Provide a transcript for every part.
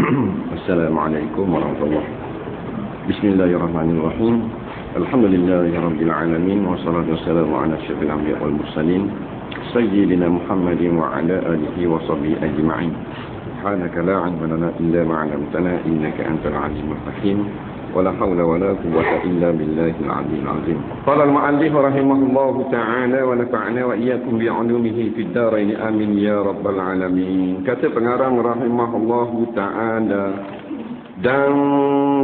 Assalamualaikum warahmatullahi wabarakatuh. Bismillahirrahmanirrahim. Alhamdulillahirabbil alamin wassalatu wassalamu ala asyrafil anbiya'i wal mursalin sayyidina Muhammadin wa ala alihi wa sahbihi ajma'in. Subhanaka la 'ilma lana illa ma 'allamtana innaka antal 'alimul hakim. Wala haula wala quwwata illa billahil 'aliyyil 'azim. Qala al-mu'allif rahimahullahu ta'ala wa nafa'ana wa iyyakum bi 'ulumihi fid dharain amin ya rabbal alamin. Kata pengarang rahimahullahu ta'ala, dan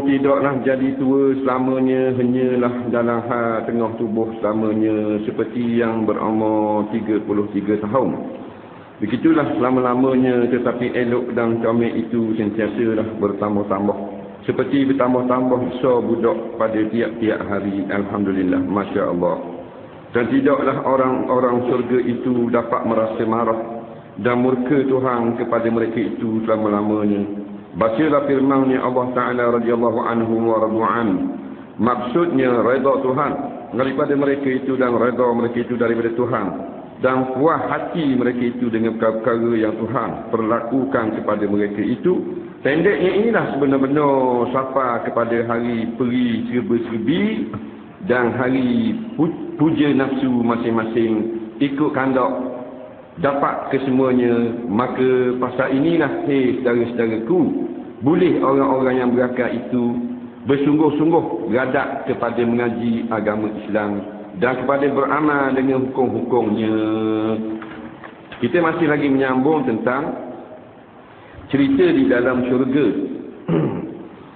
tidaklah jadi tua selamanya hanyalah dalam tengah tubuh selamanya seperti yang berumur 33 tahun. Begitulah selama-lamanya, tetapi elok dan comel itu sentiasalah bertambah-tambah. Seperti bertambah-tambah besar budak pada tiap-tiap hari. Alhamdulillah, Masya Allah. Dan tidaklah orang-orang surga itu dapat merasa marah dan murka Tuhan kepada mereka itu selama-lamanya. Bacalah firman-Nya Allah Ta'ala radhiyallahu anhu wa radu'an. Maksudnya redha Tuhan daripada mereka itu dan redha mereka itu daripada Tuhan. Dan puas hati mereka itu dengan perkara yang Tuhan perlakukan kepada mereka itu. Pendeknya inilah sebenar-benar sapa kepada hari peri serba-serbi dan hari puja nafsu masing-masing ikut kandak dapat kesemuanya. Maka pasal inilah, saudara-saudaraku, boleh orang-orang yang berakal itu bersungguh-sungguh beradak kepada mengaji agama Islam dan kepada beramal dengan hukum-hukumnya. Kita masih lagi menyambung tentang cerita di dalam syurga.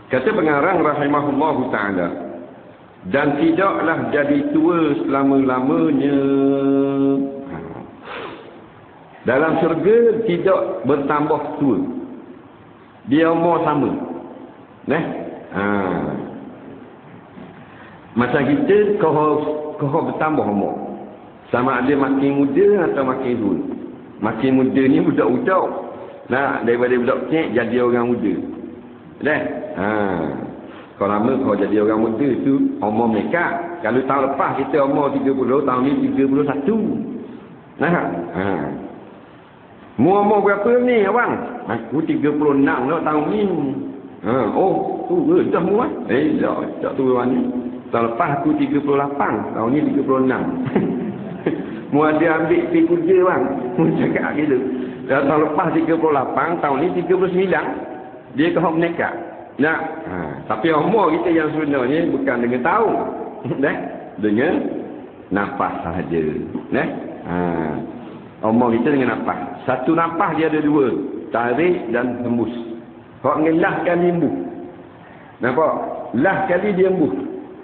Kata pengarang rahimahullahu ta'ala, dan tidaklah jadi tua selama-lamanya. Dalam syurga tidak bertambah tua, dia umur sama. Macam kita, kau bertambah umur, sama ada makin muda atau makin tua. Makin muda ni budak-budak, daripada budak kecil jadi orang muda. Kalau lama kau jadi orang muda tu umur mereka. Kalau tahun lepas kita umur 30, tahun ni 31. Umur berapa ni abang? Aku 36 lah tahun ni. Tu dah muat. Tak tua ni. Tahun lepas aku 38, tahun ni 36. Muat dia ambil pergi kerja bang. Cakap gitu. Tahun lepas 38, tahun ni 39. Dia ke hak menikah. Tapi umur kita yang sebenarnya bukan dengan tahun. Dengan nafas sahaja. Umur kita dengan nafas. Satu nafas dia ada dua. Tarik dan hembus. Hak dengan lah kali hembus. Nampak? Lah kali dia hembus.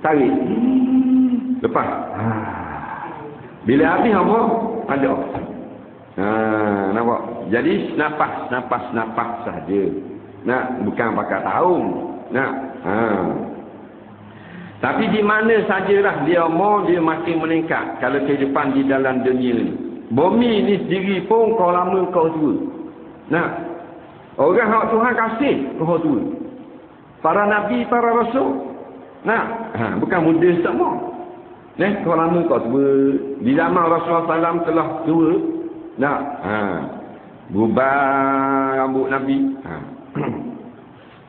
Tarik. Lepas. Bila habis umur, ada. Nampak? Jadi nafas sahaja. Bukan pakai tahun. Tapi di mana sajalah dia umur, dia makin meningkat. Kalau kehidupan di dalam dunia ni, bumi ni sendiri pun kau lama kau tua. Orang hak Tuhan kasih kau tua. Para nabi, para rasul, bukan muda semua. Kau lama kau tua. Di zaman Rasulullah SAW telah tua. Berubah rambut Nabi.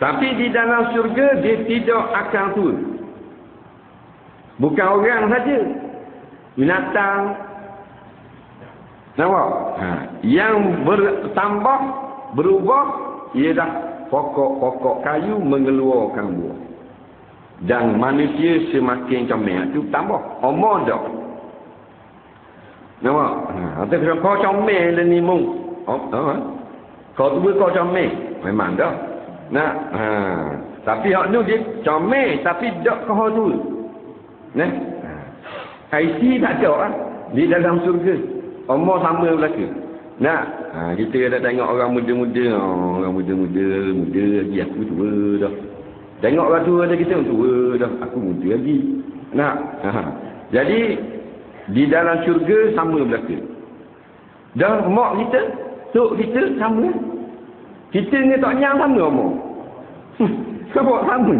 Tapi di dalam syurga dia tidak akan tua. Bukan orang saja, binatang. Nampak? Yang bertambah, berubah ialah pokok-pokok kayu mengeluarkan buah. Dan manusia semakin comel itu tambah umur dah. Nampak? Tapi kau comel dan ni mung. Kau tu kau comel. Memang dah. Tapi hak tu dia comel tapi tak kau tu. IC tak ada lah di dalam surga. Umur sama belaka. Kita ada tengok orang muda-muda. Orang muda lagi. Aku tua dah. Tengok orang tua dah, kita tua dah. Aku muda lagi. Jadi di dalam syurga sama belaka. Dan mak kita, tok kita sama. Kita ni tak nyang sama umur. Sebab sama.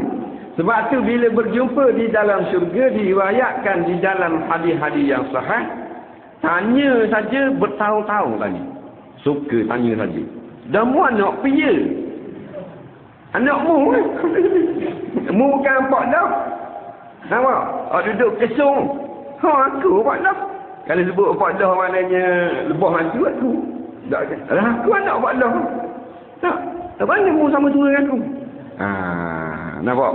Sebab tu bila berjumpa di dalam syurga, diriwayatkan di dalam hadis-hadis yang sahih, tanya saja bertahun-tahun tanya. Suka tanya saja. Dan muat nak pia. Anak mu kan? Mu bukan pak dah. Nampak? Duduk kesung. Aku pak dah. Kalau sebut pak dah maknanya lebah hantu aku. Aku anak pak dah. Tak. Apa ni mu sama tua dengan aku? Nampak?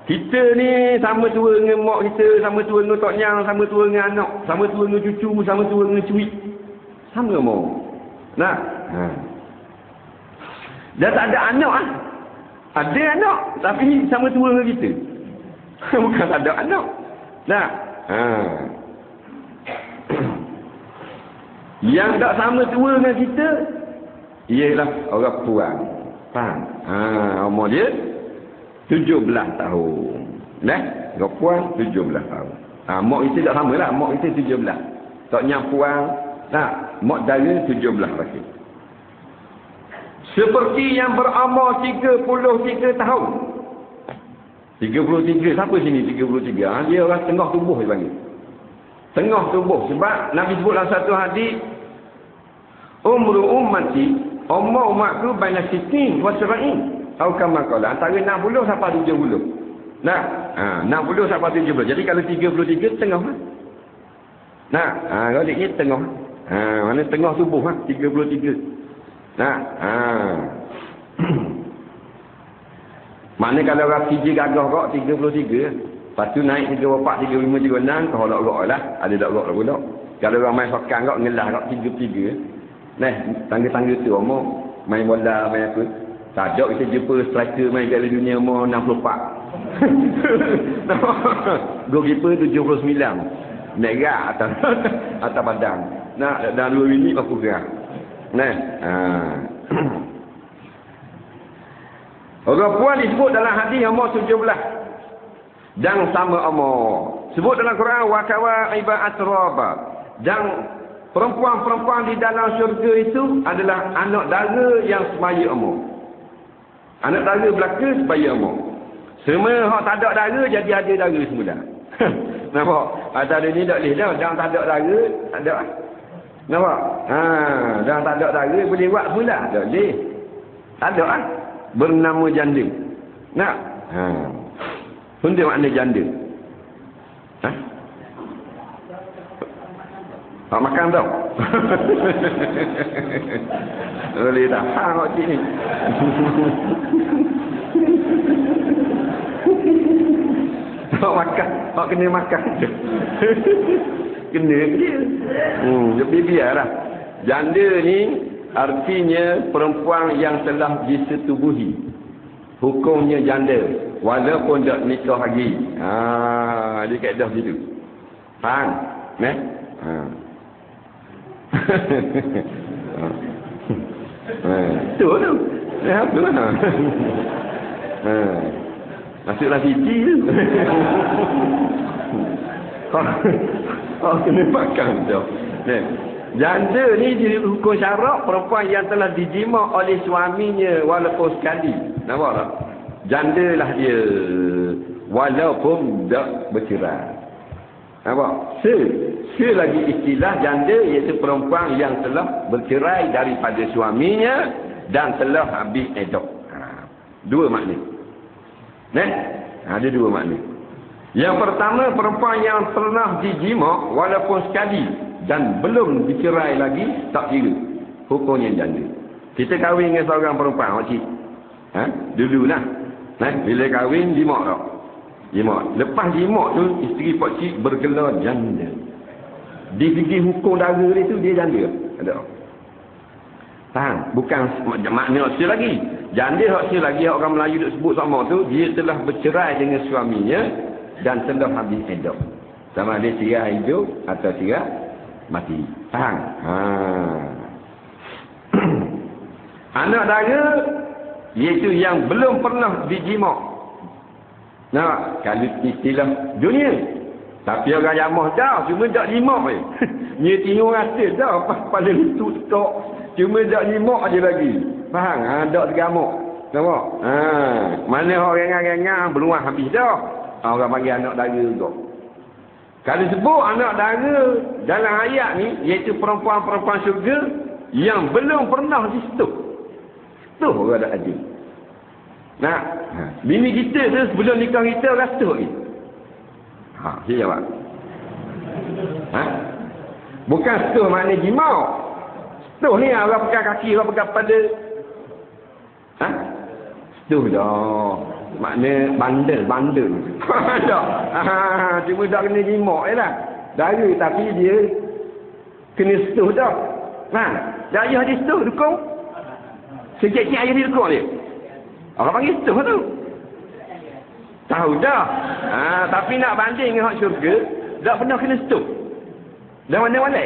Kita ni sama tua dengan mak kita, sama tua dengan tok nyang, sama tua dengan anak, sama tua dengan cucu, sama tua dengan cuit. Sama mau. Nah. Dah tak ada anak ah. Ada anak tapi sama tua dengan kita. Bukan tak ada anak. Nah. Yang tak sama tua dengan kita ialah orang puan. Faham? Umur dia 17 tahun. Orang puan 17 tahun. Mak kita tak sama lah. Mak kita 17. Tak nyang puan. Mak dara 17 lagi. Seperti yang berumur 33 tahun. 33. Siapa sini 33? Dia orang tengah tubuh dia panggil. Tengah tubuh. Sebab Nabi sebut dalam satu hadis, umru ummati, umur umatku baina sitin wa sab'in. Atau kama qala, antara 60 sampai 70. 60 sampai 70. Jadi kalau 33 tengah lah. Kalau ni tengah. Mana tengah tubuh 33. Mana kalau orang kerja gagah kok 33. Lepas tu naik 34, 35, 36, kau lok-lok lah. Ada lok-lok lah pula. Kalau orang main fakang kok, ngelah kok 33. Tangga-tangga tu umur, main bola, main apa. Tak ada kita jumpa striker main Piala Dunia umur 64. Goalkeeper 79. Merah atas padang. Dalam 2 minit aku gerak. Orang puan disebut dalam hadis umur 17. Dan sama umur. Sebut dalam Quran wa kawa'iba atraba. Dan perempuan-perempuan di dalam syurga itu adalah anak dara yang sebaya umur. Anak dara belaka sebaya umur. Semua hak tak ada dara jadi ada dara semula. Nampak? Ada ni tak boleh dah. Dan tak ada dara, tak ada. Nampak? Dan tak ada dara boleh buat pula. Tak boleh. Tak ada ah. Bernama janda. Nak? Hundir makna janda. Makan tau. Boleh tak? Kok cik ni. Makan. Kena makan je. Kena dia. Biarlah. Janda ni artinya perempuan yang telah disetubuhi. Hukumnya janda. Walaupun tak nikah lagi. Dia kaedah situ. Faham? Tu tu. Apa lah. Masuklah Fiji tu. Kena makan tu. Janda ni hukum syarak perempuan yang telah dijima oleh suaminya walaupun sekali. Nampak tak? Janda lah dia walaupun tak bercerai. Nampak? Lagi istilah janda iaitu perempuan yang telah bercerai daripada suaminya dan telah habis iddah. Dua makna. Ada dua makna. Yang pertama, perempuan yang pernah dijima walaupun sekali dan belum dicerai lagi, tak kira. Hukumnya janda. Kita kahwin dengan seorang perempuan, makcik. Dulu lah. Bila kahwin, jima tak? Jima. Lepas jima tu, isteri pakcik bergelar janda. Di segi hukum dara dia tu, dia janda. Ada tak? Faham? Bukan makna hasil lagi. Janda hasil lagi, orang Melayu duk sebut sama tu, dia telah bercerai dengan suaminya dan telah habis iddah. Sama dia cerai hidup atau cerai mati. Faham? Anak dara iaitu yang belum pernah dijima. Kalau istilah dunia. Tapi orang jamah dah, cuma tak jima je. Dia tengok rasa dah, pada lutut tok. Cuma tak jima je lagi. Faham? Tak tergamuk. Nampak? Mana orang rengang-rengang beruang habis dah. Orang panggil anak dara juga. Kalau sebut anak dara dalam ayat ni, iaitu perempuan-perempuan syurga yang belum pernah disetuh. Tu orang ada adil. Nah, bini kita tu sebelum nikah kita orang setuh ni. Saya jawab. Bukan setuh maknanya jimau. Setuh ni orang pegang kaki, orang pegang pada. Setuh dah. Makna bandel. Tak. Cuma tak kena jimau je lah. Dara tapi dia kena setuh dah. Dia ayah dia setuh dukung. Sikit-sikit ayah dia dukung dia. Orang panggil setuh tu. Tahu dah. Tapi nak banding dengan hak syurga, tak pernah kena setuh. Dan mana-mana.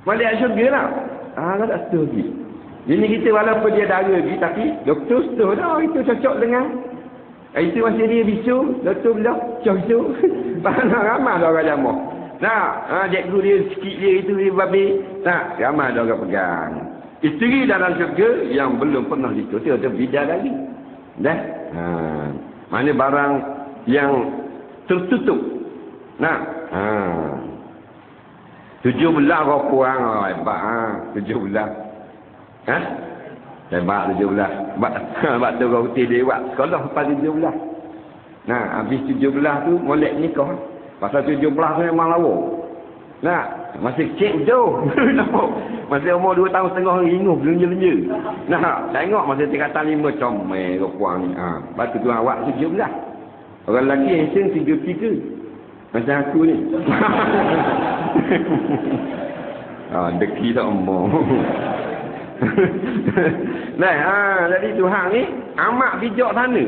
Balik syurga lah. Tak setuh lagi. Ini kita walaupun dia dara lagi, tapi doktor setuh dah. Itu cocok dengan. Itu masih dia bisu. Doktor bilang, cocok. Ramai dah orang jamah. Cikgu dia sikit dia itu dia babi. Ramai dah orang pegang. Isteri dalam syurga yang belum pernah ditutup atau bidadari. Dah. Mana barang yang tertutup. 17 orang puang hebat. 17. Hebat 17. Sebab tu orang putih dia buat sekolah lepas 17. Habis 17 tu molek nikah. Pasal 17 tu memang lawa. Masih kecil jauh. Masih umur 2 tahun setengah ringuh belanja-belanja. Tengok masih tingkatan 5 comel ke puang ni. Lepas tu awak 17. Orang lelaki yang sing 33. Macam aku ni. Deki tak umur. Jadi Tuhan ni amat bijak sana.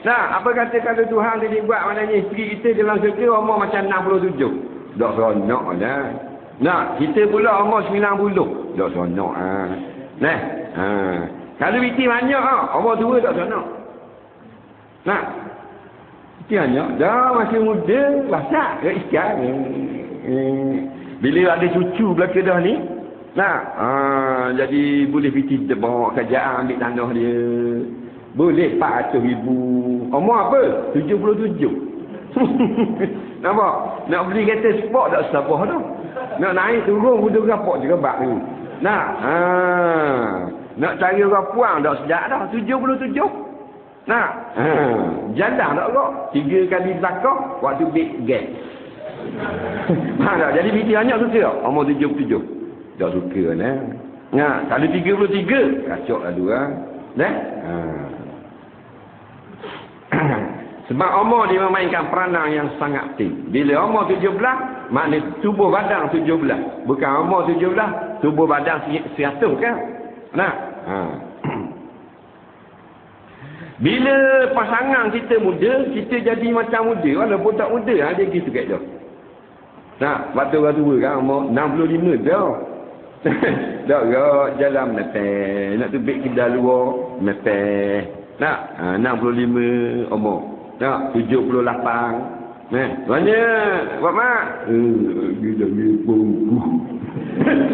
Apa kata kalau Tuhan dia buat maknanya isteri kita dalam syurga umur macam 67. Tak seronok dah. Kita pula umur 90. Tak seronok. Kalau biti banyak umur 2 tak seronok. Biti banyak. Dah masih muda. Basak ke ikan. Bila ada cucu belaka dah ni. Jadi boleh biti bawa kerjaan ambil tanah dia. Boleh 400,000. Umur apa? 77. Nampak? Nak beli kereta sport tak sabar dah. Nak naik turun budak rapok juga bak ni. Nak cari orang puang tak sejak dah 77. Jalan tak kok 3 kali belakang waktu big gap. Jadi biti banyak suka tak? Umur 77. Tak suka nah. Kalau 33 kacau lah dua. Sebab umur dia memainkan peranan yang sangat penting. Bila umur 17, maknanya tubuh badan 17. Bukan umur 17, tubuh badan 100 kan? Bila pasangan kita muda, kita jadi macam muda. Walaupun tak muda, dia gitu kat dia. Waktu orang tua kan, umur 65 dah. Tak kau jalan mepeh. Nak tubik kedai luar, mepeh. 65 umur. 78. Banyak. Buat mak? Dia beli buku.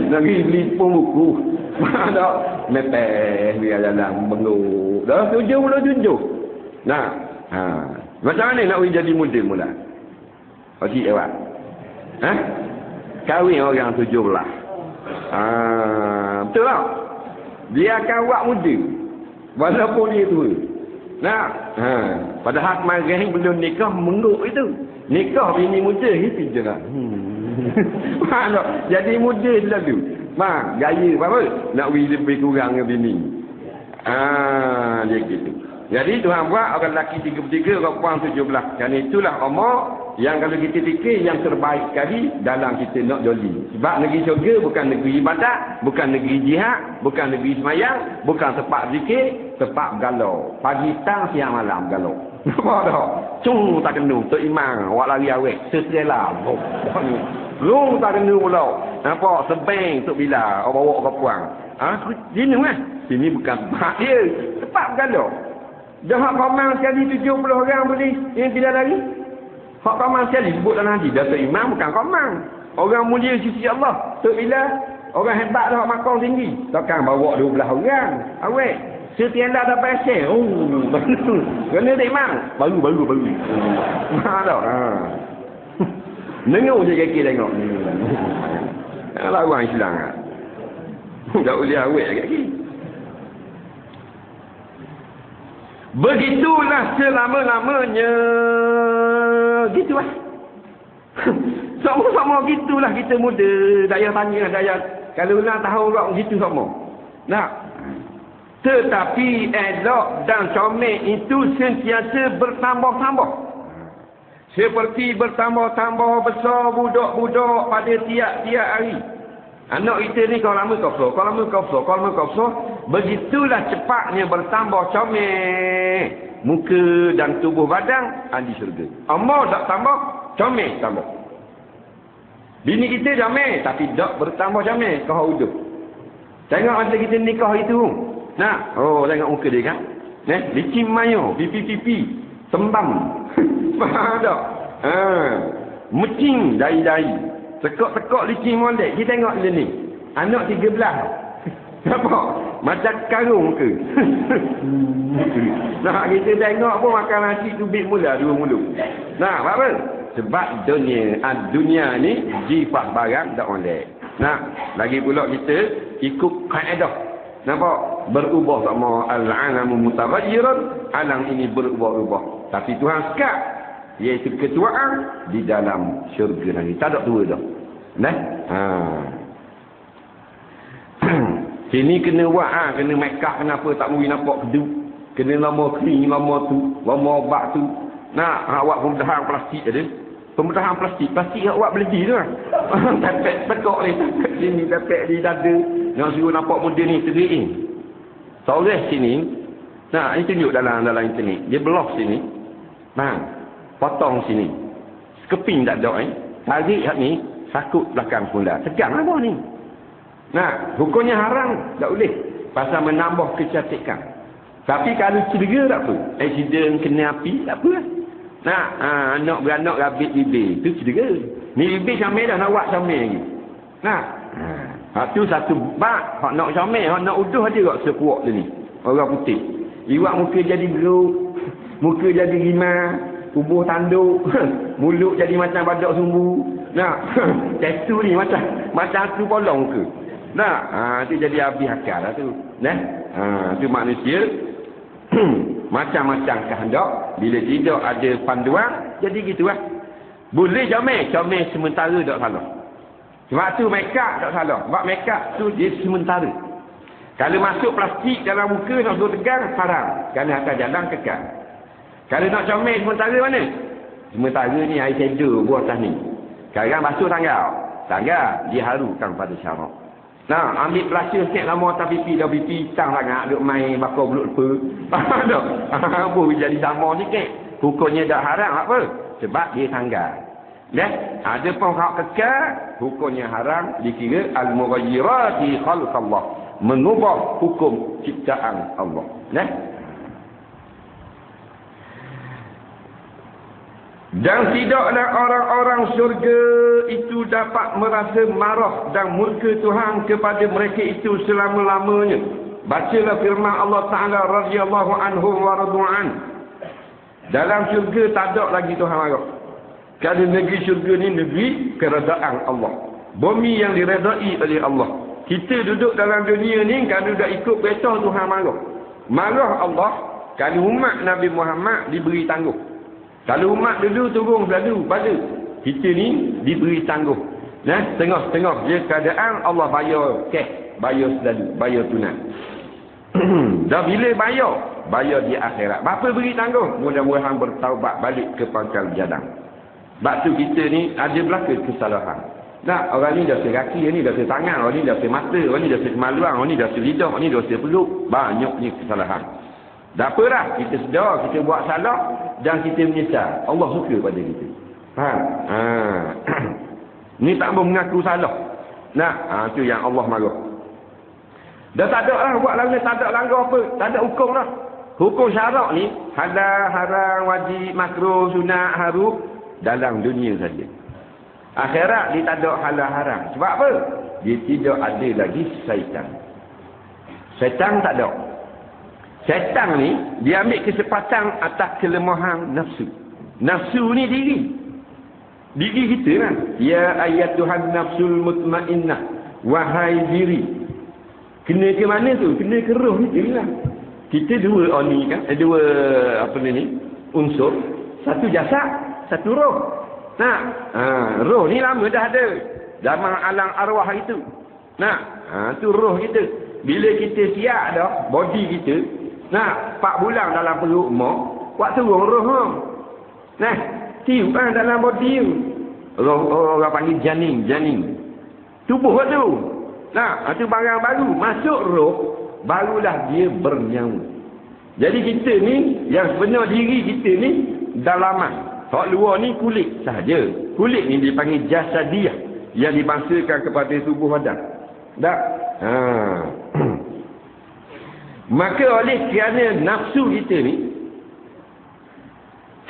Lagi beli buku. Tak. Mepeh. Biar jalan bengok. Dah 77. Macam mana nak jadi muda mula? Okey awak. Kahwin orang 17. Betul tak? Biarkan awak muda. Walaupun dia tua. Padahal kemarin belum nikah mengguk itu. Nikah bini muda hippie je lah. Jadi muda selalu. Gaya apa? Nak lebih kurang dengan bini. Dia gitu. Jadi Tuhan buat orang lelaki 33, orang puan 17. Kerana itulah umur yang kalau kita fikir yang terbaik sekali dalam kita nak joli. Sebab negeri syurga bukan negeri ibadat, bukan negeri jihad, bukan negeri semayang, bukan tempat zikir, tempat galau. Pagi, petang, siang, malam galau. Nampak tak? Cung tak kena, Tok Imam, awak lari awet, seselah. Long tak kena pula. Nampak? Sebeng Tok Bila, awak bawa ke puang. Sini kan? Sini bukan tempat dia, tempat galau. Dah hak komang sekali 70 orang boleh yang tidak lari. Hak komang sekali sebut dalam hadis. Datuk Imam bukan komang. Orang mulia sisi Allah. Tok Bila orang hebat dah makam tinggi. Takkan bawa 12 orang. Awet. Setiap dah pasal. Baru. Kena Tok Imam. Baru. Dah. Dengar je kaki tengok. Lawan Islam. Tak boleh awet kaki. Begitulah selama-lamanya. Gitulah. Sama-sama gitulah kita muda. Daya tanya, daya. Kalau nak tahu orang gitu sama. Nah. Tetapi elok dan comel itu sentiasa bertambah-tambah. Seperti bertambah-tambah besar budak-budak pada tiap-tiap hari. Anak kita ni kalau lama kau besar, begitulah cepatnya bertambah comel muka dan tubuh badan ahli syurga. Amal tak tambah, comel tambah. Bini kita comel tapi tak bertambah comel, kau hidup. Tengok masa kita nikah itu. Nah, oh tengok muka dia kan. Licin mayo, pipi-pipi, tembam. Faham tak? Mecing dahi-dahi. Tekok-tekok licin molek. Kita tengok dia ni. Anak 13. Nampak? Macam karung ke? Nah, kita tengok pun makan nasi tubik mula dua mulut. Nah, apa? Sebab dunia ni jifat barang tak molek. Nah, lagi pula kita ikut kaedah. Nampak? Berubah sama al-alamu mutaghayyiran. Alam ini berubah-ubah. Tapi Tuhan sekat, iaitu ketuaan di dalam syurga nanti. Tak ada dua dah. Nah? Sini kena buat, kena make up, kenapa tak boleh nampak kedua. Kena lama kering, lama tu, lama obat tu. Nah, awak pembedahan plastik ada. Pembedahan plastik awak beli tu kan. Tepek tekok ni, tepek sini, tepek di dada. Yang suruh nampak muda ni terik. Soleh sini. Nah, ini tunjuk dalam internet. Dia blok sini. Bang, potong sini. Keping tak ada tarik hak ni, sakut belakang pula. Tegang apa ni? Nah, hukumnya haram, tak boleh. Pasal menambah kecantikan. Tapi kalau cedera tak apa. Accident kena api, tak apa. Nah, anak beranak rabit bibir, tu cedera. Ni bibir comel dah nak buat comel lagi. Nah, tu satu bak. Hak nak comel, hak nak uduh ada tak sekuat dia ni. Orang putih. Iwak muka jadi geruk, muka jadi rimah, tubuh tanduk, mulut jadi macam badak sumbu. Nah, tattoo ni macam aku polong muka. Nah, tu jadi habis akal lah tu. Nah, tu manusia macam-macam kehendak. Bila tidak ada panduan, jadi gitulah. Boleh comel sementara tak salah. Sebab tu make up tak salah. Sebab make up tu dia sementara. Kalau masuk plastik dalam muka nak suruh tegang, haram. Kerana akan jalan kekal. Kalau nak comel sementara mana? Sementara ni air shadow buah atas ni. Sekarang basuh tangga dia harukan pada syarak. Nah, ambil pelasir sikit lama atas pipi, dah pipi hitam sangat, duk main bakar belut lepa. Faham tak? Apa jadi sama sikit. Hukumnya tak haram apa? Sebab dia tangga. Ada pun hak kekal, hukumnya haram, dikira al-mughayyirati khalqallah. Mengubah hukum ciptaan Allah. Dan tidaklah orang-orang syurga itu dapat merasa marah dan murka Tuhan kepada mereka itu selama-lamanya. Bacalah firman Allah Ta'ala radhiyallahu anhum wa radu'an. Dalam syurga tak ada lagi Tuhan marah. Kerana negeri syurga ni negeri keredaan Allah. Bumi yang diredai oleh Allah. Kita duduk dalam dunia ni kalau dah ikut perintah Tuhan marah. Marah Allah kalau umat Nabi Muhammad diberi tangguh. Kalau umat dulu turun selalu pada kita ni diberi tangguh. Tengah-tengah je keadaan Allah bayar cash, bayar selalu, bayar tunai. Dah bila bayar di akhirat. Berapa beri tangguh? Mudah-mudahan bertaubat balik ke pangkal jadang. Sebab tu kita ni ada belaka kesalahan. Orang ni dah sekaki, orang ni dah setangan, orang ni dah semata, orang ni dah sekemaluan, orang ni dah selidah, orang ni dah sepeluk. Banyaknya kesalahan. Tak apa dah, kita sedar, kita buat salah dan kita menyesal. Allah suka pada kita. Faham? Ni tak boleh mengaku salah. Tu yang Allah marah. Dah tak ada lah buat langgar, tak ada langgar apa. Tak ada hukum lah. Hukum syarak ni, halal, haram, wajib, makruh, sunat, harum, dalam dunia saja. Akhirat dia tak ada halal, haram. Sebab apa? Dia tidak ada lagi syaitan. Syaitan tak ada. Syaitan ni, dia ambil kesempatan atas kelemahan nafsu. Nafsu ni diri. Diri kita kan. Ya ayatuhan nafsul mutmainnah. Wahai diri. Kena ke mana tu? Kena ke roh kita lah. kita dua oni kan, dua apa ni, unsur, satu jasad, satu roh. Nah, roh ni lama dah ada. Zaman alam arwah itu. Nah, tu roh kita. Bila kita siap dah body kita, nah, 4 bulan dalam perut mak, buat turun roh ha. Nah, tiup dalam body tu. Roh orang panggil janin. Tubuh tu. Nah, itu barang baru masuk roh, barulah dia bernyawa. Jadi kita ni, yang sebenar diri kita ni dalaman. Hak luar ni kulit sahaja. Kulit ni dipanggil jasadiah, yang dibangsakan kepada tubuh badan. Tak? Maka oleh kerana nafsu kita ni,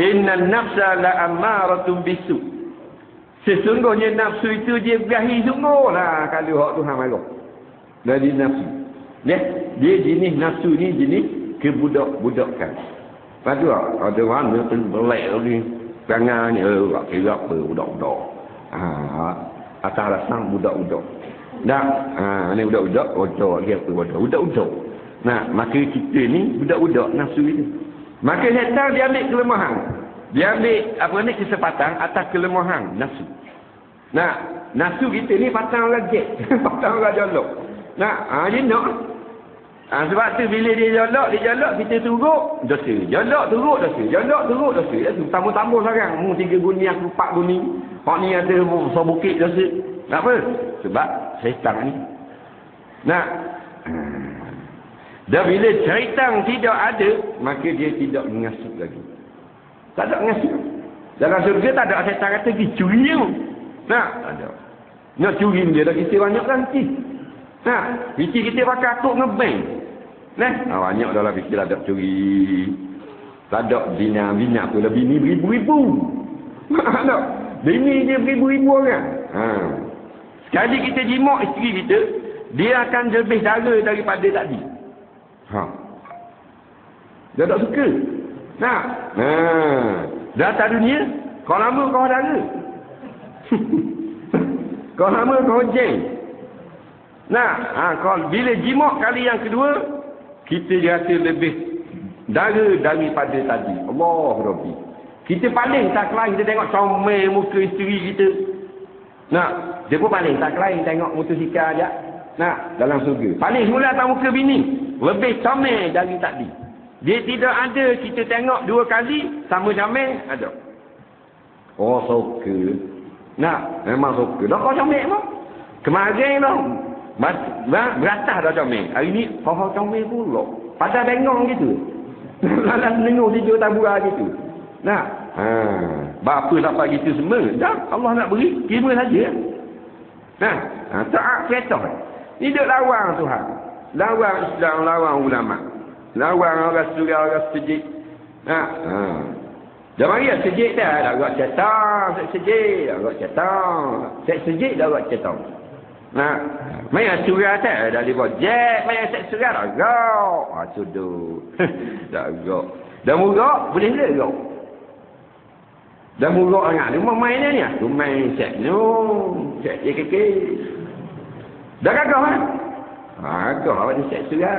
inna nafsa la ammaratun bisu. Sesungguhnya nafsu itu dia berahi sungguhlah kalau hak Tuhan marah. Dari nafsu. Dia jenis nafsu ni jenis kebudak-budakan. Lepas tu ada orang dia belak lagi. Perangai ni, kira apa budak-budak. Atas rasang budak-budak. Tak? Ni budak-budak, dia apa budak-budak. Nah, maka kita ni budak-budak nafsu itu. Maka syaitan dia ambil kelemahan. Dia ambil kesempatan atas kelemahan nafsu. Nah, nafsu kita ni patang lagi. Patang orang jolok. Nah, dia nak. Sebab tu bila dia jolok, kita turut dosa. Jolok turut dosa. Tambah-tambah sekarang. 3 guni, aku 4 guni. Hak ni ada sebukit dosa. Kenapa? Sebab syaitan ni. Nah, dan bila syaitan tidak ada, maka dia tidak mengasuh lagi. Tak ada mengasuh. Dalam surga tak ada syaitan kata pergi curi tu. Nah, tak ada. Nak curi dia dah kita banyak ganti. Nah, fikir kita pakai akut ngebank. Nah, banyak dah lah fikir ada curi. Tak ada bina pun lebih ni beribu-ribu. Tak. Bini dia beribu-ribu orang. Sekali kita jimak isteri kita, dia akan lebih dara daripada tadi. Dia tak suka. Nah. Dah atas dunia, kau lama kau dara. Kau lama kau jeng. Nah, kau bila jimak kali yang kedua, kita rasa lebih dara daripada tadi. Allah Rabbi. Kita paling tak lain kita tengok comel muka isteri kita. Nah, dia pun paling tak lain tengok motosikal aja. Nah, dalam surga. Paling semula atas muka bini, lebih comel dari tadi. Dia tidak ada kita tengok 2 kali sama comel ada. Oh, suka. Nah, memang suka. Dah kau comel apa? Kemarin dah beratas dah comel. Hari ni kau comel pula. Padahal bengong gitu. Lalang dengar 3 tabura gitu. Nah, bapa dapat gitu semua. Dah, Allah nak beri, terima saja. Nah, taat fitrah. Ni duk lawan Tuhan. Lawan Islam, lawan ulama. Lawan orang surga, orang sejik. Dah mari sejik dah agak cetak, sejik, agak cetak. Sejik dah agak cetak. Nah, mai surga dah di bojek, mai surga agak. Sudut. Dah agak. Dah murah boleh lega. Dah murah sangat. Dia main ni. Tu main set. Set dia kekek. Dah gagah kan? Gagah awak dia set surga.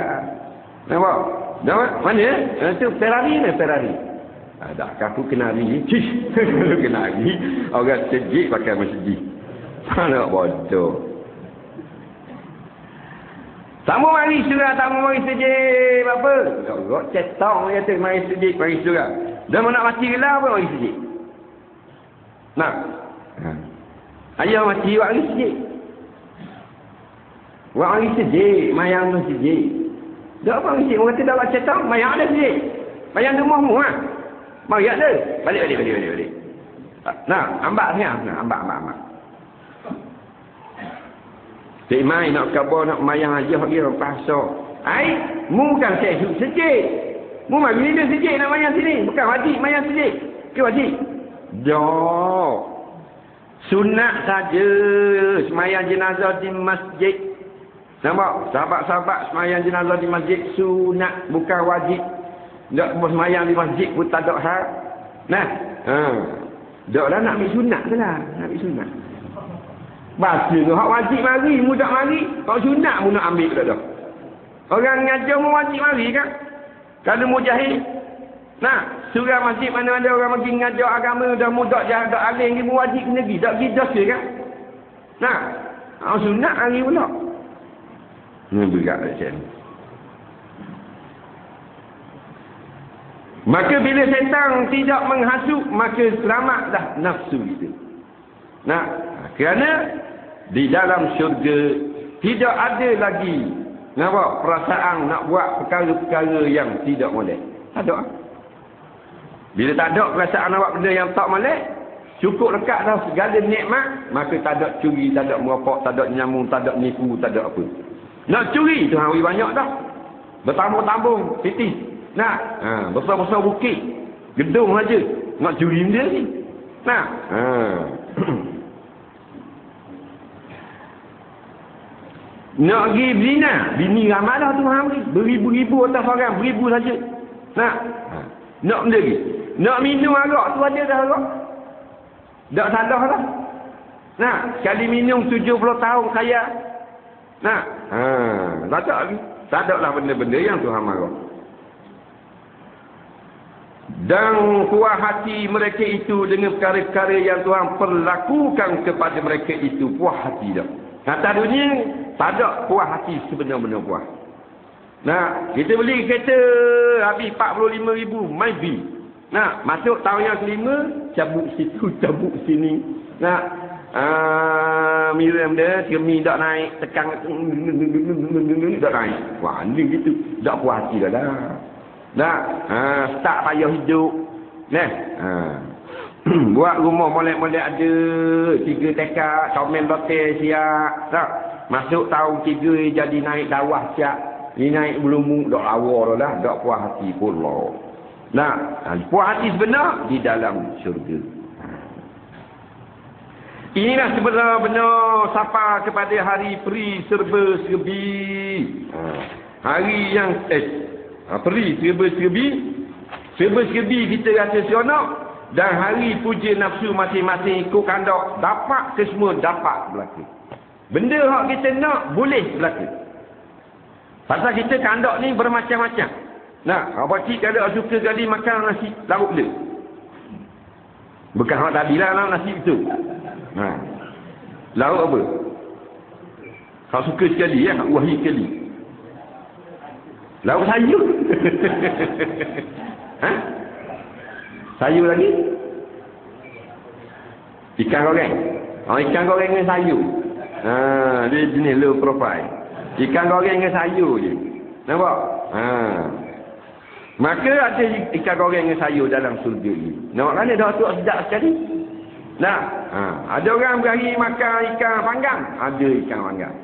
Nampak? Dah mana? Tu Ferrari ni, Ferrari. Dah aku kenali. Cish. Kenali. Orang sejik pakai masjid. Mana bodoh. Sama mari surga, sama mari sejik. Apa? Gak cetong dia tu mari sejik, mari surga. Dah nak mati ke lah apa mari sejik? Nah. Ayah mati buat hari sejik. Buat hari sejik, mayang tu sejik. Dah apa hari sejik? Orang kata dah buat cetong, mayang ada sejik. Mayang rumahmu ha. Mari ada. Balik. Nah, ambak ni. Ambak. Cik Mai nak kabar nak mayang aja dia pasal. Mu bukan sejik. Mu mari ni dia sejik nak mayang sini. Bukan wajib mayang sejik. Ke wajib? Dah. Sunat saja semayang jenazah di masjid. Nampak? Sahabat-sahabat semayang jenazah di masjid sunat, bukan wajib. Tak semayang di masjid pun tak ada hal. Nah. Tak lah nak ambil sunat ke lah. Nak ambil sunat. Bahasa tu hak wajib mari, mu tak mari. Kau sunat mu nak ambil ke tak? Orang ngajar mu wajib mari kan? Kalau mujahid, surah masjid mana ada orang pergi ngajar agama, dah mudak jaga alim ni wajib kena pergi. Tak pergi dosa kan? Sunat hari pula. Ini berat macam ni. Maka bila setan tidak menghasut, maka selamatlah nafsu itu. Kerana di dalam syurga tidak ada lagi perasaan nak buat perkara-perkara yang tidak boleh. Tak ada. Bila tak ada perasaan nak buat benda yang tak boleh, cukup lekat dah segala nikmat, maka tak ada curi, tak ada merokok, tak ada nyambung, tak ada nipu, tak ada apa. Nak curi tu hari banyak dah. Bertambung-tambung titis. Besar-besar bukit, gedung saja nak curi benda ni. Nak pergi zina, bini ramai dah tu hari. Beribu-ribu atas orang, beribu saja. Nak benda lagi. Nak minum arak tu ada dah arak. Tak salah lah. Sekali minum 70 tahun kaya. Tak ada lagi. Tak ada lah benda-benda yang Tuhan marah. Dan puas hati mereka itu dengan perkara-perkara yang Tuhan perlakukan kepada mereka itu. Puas hati dah. Atas dunia tak ada puas hati sebenar-benar puas. Kita beli kereta habis 45,000 maybe. Masuk tahun yang kelima, cabut situ, cabut sini. Miram dia, cermin tak naik, tekan tak naik. Wah, ni gitu. Tak puas hati dah. Start payah hidup. Buat rumah molek-molek ada, 3 tekak, comel lotel siap. Masuk tahun 3 jadi naik dawah siap. Ni naik belum dak lawa dah, dak puas hati pula. Puas hati sebenar di dalam syurga. Inilah sebenar-benar sapa kepada hari peri serba serbi. Hari yang peri serba serbi. Serba serbi kita rasa seronok. Dan hari puja nafsu masing-masing ikut kandak. Dapat ke semua dapat berlaku. Benda yang kita nak boleh berlaku. Pasal kita kandak ni bermacam-macam. Apa cik kalau suka kali makan nasi lauk dia. Bukan hak tadi lah nasi itu. Lauk apa? Kau suka sekali ya, wahid sekali. Lauk sayur. Sayur lagi? Ikan goreng. Ikan goreng dengan sayur. Dia jenis low profile. Ikan goreng dengan sayur je. Nampak? Maka ada ikan goreng dengan sayur dalam surga ni. Nampak kan dia dah sedap sekali? Ada orang beri makan ikan panggang. Ada ikan panggang.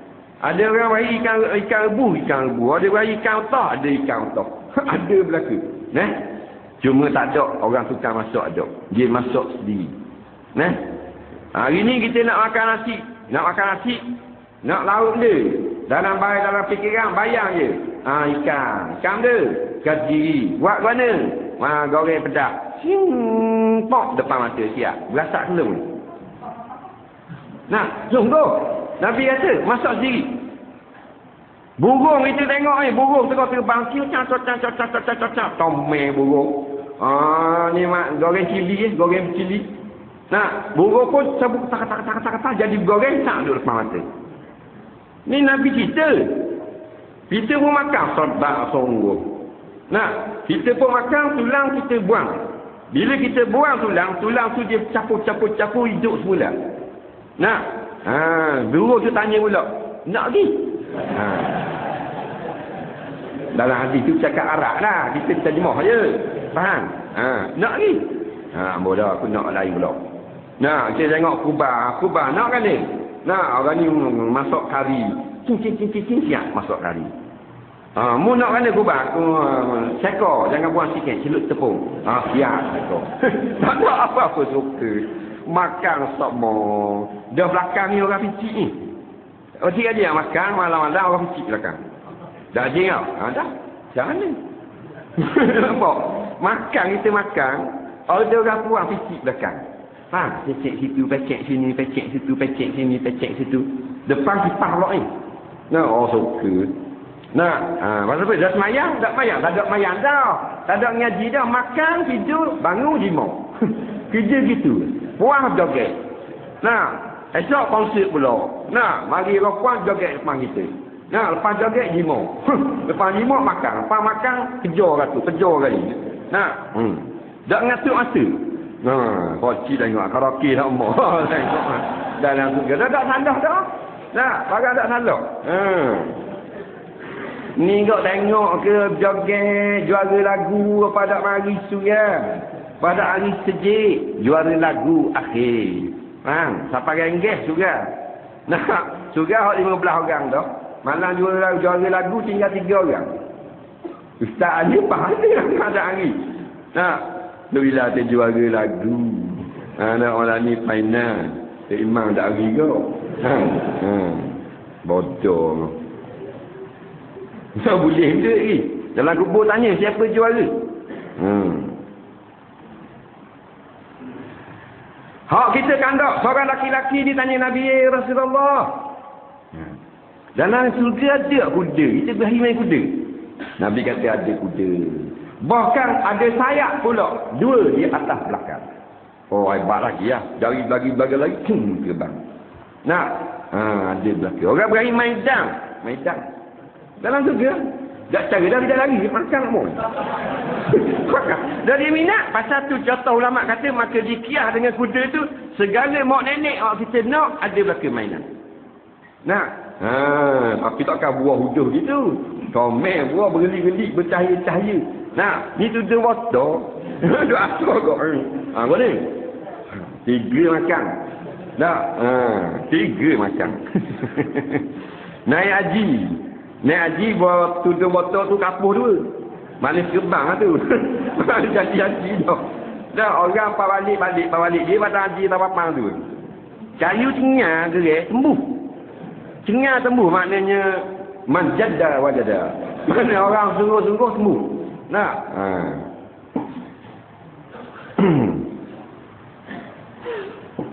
Ada orang beri ikan rebu. Ada beri ikan otak. Ada ikan otak. Ada berlaku. Cuma tak ada orang tukar masuk ada. Dia masuk sendiri. Hari ni kita nak makan nasi. Nak lauk dia. Dalam fikiran bayang je. Ikan dia. Kat diri. Buat mana? Goreng pedas. Pok depan mata siap. Berasak kelum. Sungguh. Nabi kata masak sendiri. Burung itu tengok ni. Burung terbang. Tomel burung. Ni mak goreng cili. Goreng cili. Burung pun cabut tak jadi goreng tak duduk depan mata. Ni Nabi kita. Kita pun makan sedap sungguh. Kita pun makan tulang kita buang. Bila kita buang tulang tu dia capur hidup semula. Burung tu tanya pula, nak pergi? Dalam hadis tu cakap Arab lah. Kita terjemah je. Faham? Nak pergi? Bodoh aku nak lain pula. Kita tengok kubah nak kan ni? Orang ni masuk kari. Cing siap masuk kari. Mu nak kan dia kubah? Aku sekor. Jangan buang sikit. Celut tepung. Siap sekor. Tak ada apa-apa suka. Makan semua. Dah belakang ni orang picik ni. Dia yang makan malam-malam orang picik belakang. Dah jing tau. Dah. Jangan ni. Nampak? Makan kita makan. Ada orang buang picik belakang. Pecek situ, pecek sini, pecek situ, pecek sini, pecek situ. Depan kipas pula ni. Orang suka. Nah, pasal apa? Dah semayang? Tak semayang? Tak ada semayang dah. Tak ada ngaji dah. Makan, tidur, bangun, jimuk. Kerja gitu. Puas joget. Nah, esok konsert pula. Nah, mari rokuan joget depan kita. Nah, lepas joget jimuk. Lepas jimuk makan. Lepas makan, kejar kali. Nah, tak ngatur masa. Nah, koci tengok karaoke tak umur. Tengok. Dah langsung ke. Dah tak salah dah. Nah, bagai tak salah. Ni kau tengok ke joget, juara lagu pada hari suria. Pada hari sejik, juara lagu akhir. Faham? Siapa renggeh juga. Nah, suria 15 orang dah. Malam juara lagu tinggal 3 orang. Ustaz Ali pahala pada hari. Nah, bila ada juara lagu. Anak orang ni final. Imam tak hari kau. Bodoh. Tak boleh ke lagi. Dalam kubur tanya siapa juara. Hak kita kandak. Seorang laki-laki ni tanya Nabi Rasulullah. Dalam surga ada kuda. Kita berahi main kuda. Nabi kata ada kuda. Bahkan ada sayap pula. 2 di atas belakang. Oh, hebat lagi ya. Dari bagi-bagi lagi. Terbang. Nah. Ada belakang. Orang berahi main dam. Dalam surga. Tak cara dah tidak lagi. Makan pun. Dah dia minat. Pasal tu contoh ulama kata. Maka dikiah dengan kuda tu. Segala mak nenek kita nak. Ada belakang mainan. Nah. Tapi takkan buah huduh gitu. Comel buah bergelik-gelik. Bercahaya-cahaya. Nah. Ni tu dia water. Dua asal kok. Boleh. 3 makan. Dah. 3 makan. Naik haji buat tujuh botol tu kapuh 2. Manis kebang lah tu. Jadi dah. Dah orang balik dia pada haji tak apa tu. Kayu cengah gerak sembuh. Cengah sembuh maknanya manjada wajada. Mana orang sungguh-sungguh sembuh. Nah.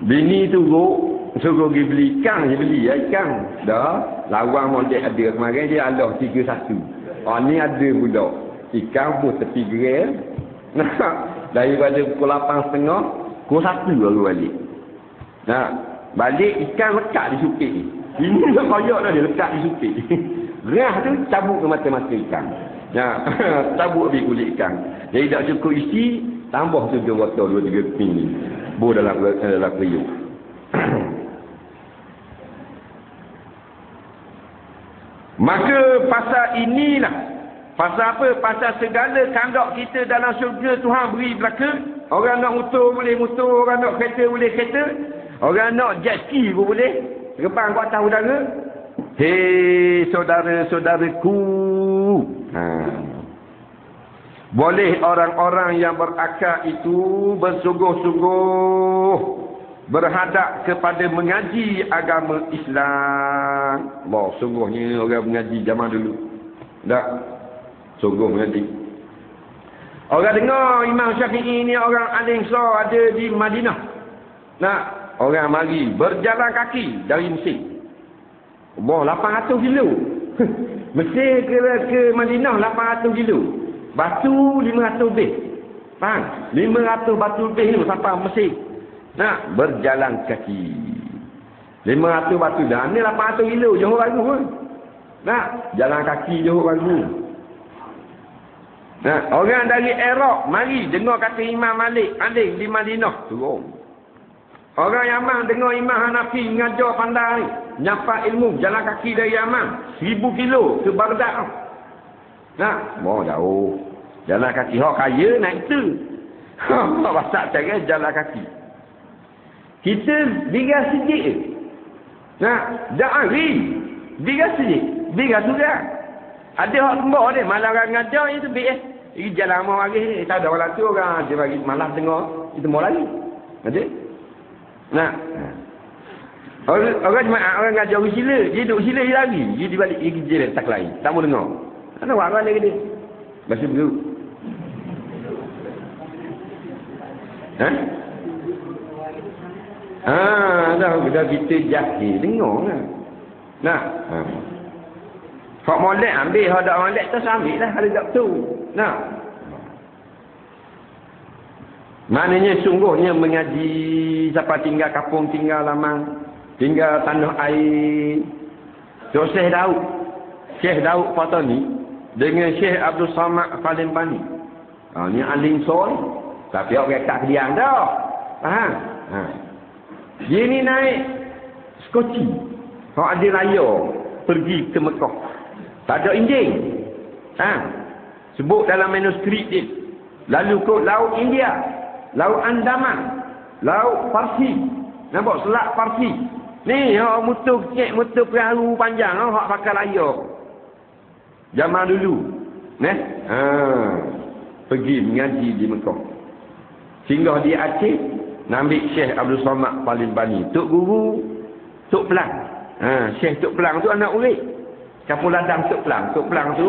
Bini tu suruh pergi beli ikan, dia beli ikan. Dah, lawang model ada kemarin dia Allah 31. Oh ni ada pula. Ikan pun tepi gerai. Daripada pukul 8.30, pukul 1 baru balik. Nah, balik ikan lekat di supik. Ini tak koyak dah dia lekat di supik. Rah tu cabut ke mata-mata ikan. Nah, cabut habis kulit ikan. Jadi tak cukup isi, tambah 7 botol 2-3 pin ni. Bo dalam periuk. Maka pasal inilah. Pasal apa? Pasal segala kandak kita dalam syurga Tuhan beri belaka. Orang nak motor boleh motor. Orang nak kereta boleh kereta. Orang nak jet ski pun boleh. Terbang ke atas udara. Hei saudara-saudaraku. Boleh orang-orang yang berakal itu bersungguh-sungguh berhadap kepada mengaji agama Islam. Allah, sungguhnya orang mengaji zaman dulu. Tak? Sungguh mengaji. Orang dengar Imam Syafi'i ni orang alim besar ada di Madinah. Nah, orang mari berjalan kaki dari Mesir. Allah, 800 kilo. Mesir ke Madinah 800 kilo. Batu 500 lebih. Faham? 500 batu lebih ni sampai Mesir. Nah, berjalan kaki. 500 batu dah. Ni 800 kilo Johor Bahru pun. Nah, jalan kaki Johor Bahru. Nah, orang dari Iraq mari dengar kata Imam Malik alim di Madinah. Turun. Orang Yaman dengar Imam Hanafi mengajar pandai ni. Nyapa ilmu jalan kaki dari Yaman 1000 kilo ke Baghdad. Nah, mau jauh. Jalan kaki hak kaya naik tu. Hak masak cara jalan kaki. Kita bigas sikit je. Nah, dah hari. Bigas sikit. Bigas sudah. Ada hak tembak dia. Malah orang ngajar itu bias. Ini jalan mau lagi ni. Tak ada orang tu orang. Dia bagi malah tengok. Itu mau lagi. Ada? Nah. Orang jemaah orang ngajar orang sila. Dia duduk sila dia lagi. Dia dibalik. Dia kerja dia tak lain. Tak mau dengar. Mana orang lagi dia? Bahasa beruk. Dah kita jahil. Dengar lah. Nah. Hak molek ambil, hak tak molek tak ambil lah kalau tak betul. Nah. Maknanya sungguhnya mengaji siapa tinggal kampung, tinggal lamang, tinggal tanah air. So Syekh Daud Fatani dengan Syekh Abdul Samad Palembani. Ni alim soal, tapi orang tak kediang dah. Faham? Dia ni naik skoci. Hak ada raya pergi ke Mekah. Tak ada enjin. Sebut dalam manuskrip dia. Lalu ke Laut India, Laut Andaman, Laut Parsi. Nampak Selat Parsi. Ni hak motor perahu panjang hak pakai layar. Zaman dulu. Pergi mengaji di Mekah. Singgah di Aceh, nak ambil Syekh Abdul Samad Palembani. Tok Guru, Tok Pelang. Syekh Tok Pelang tu anak urik. Kapul ladang Tok Pelang. Tok Pelang tu,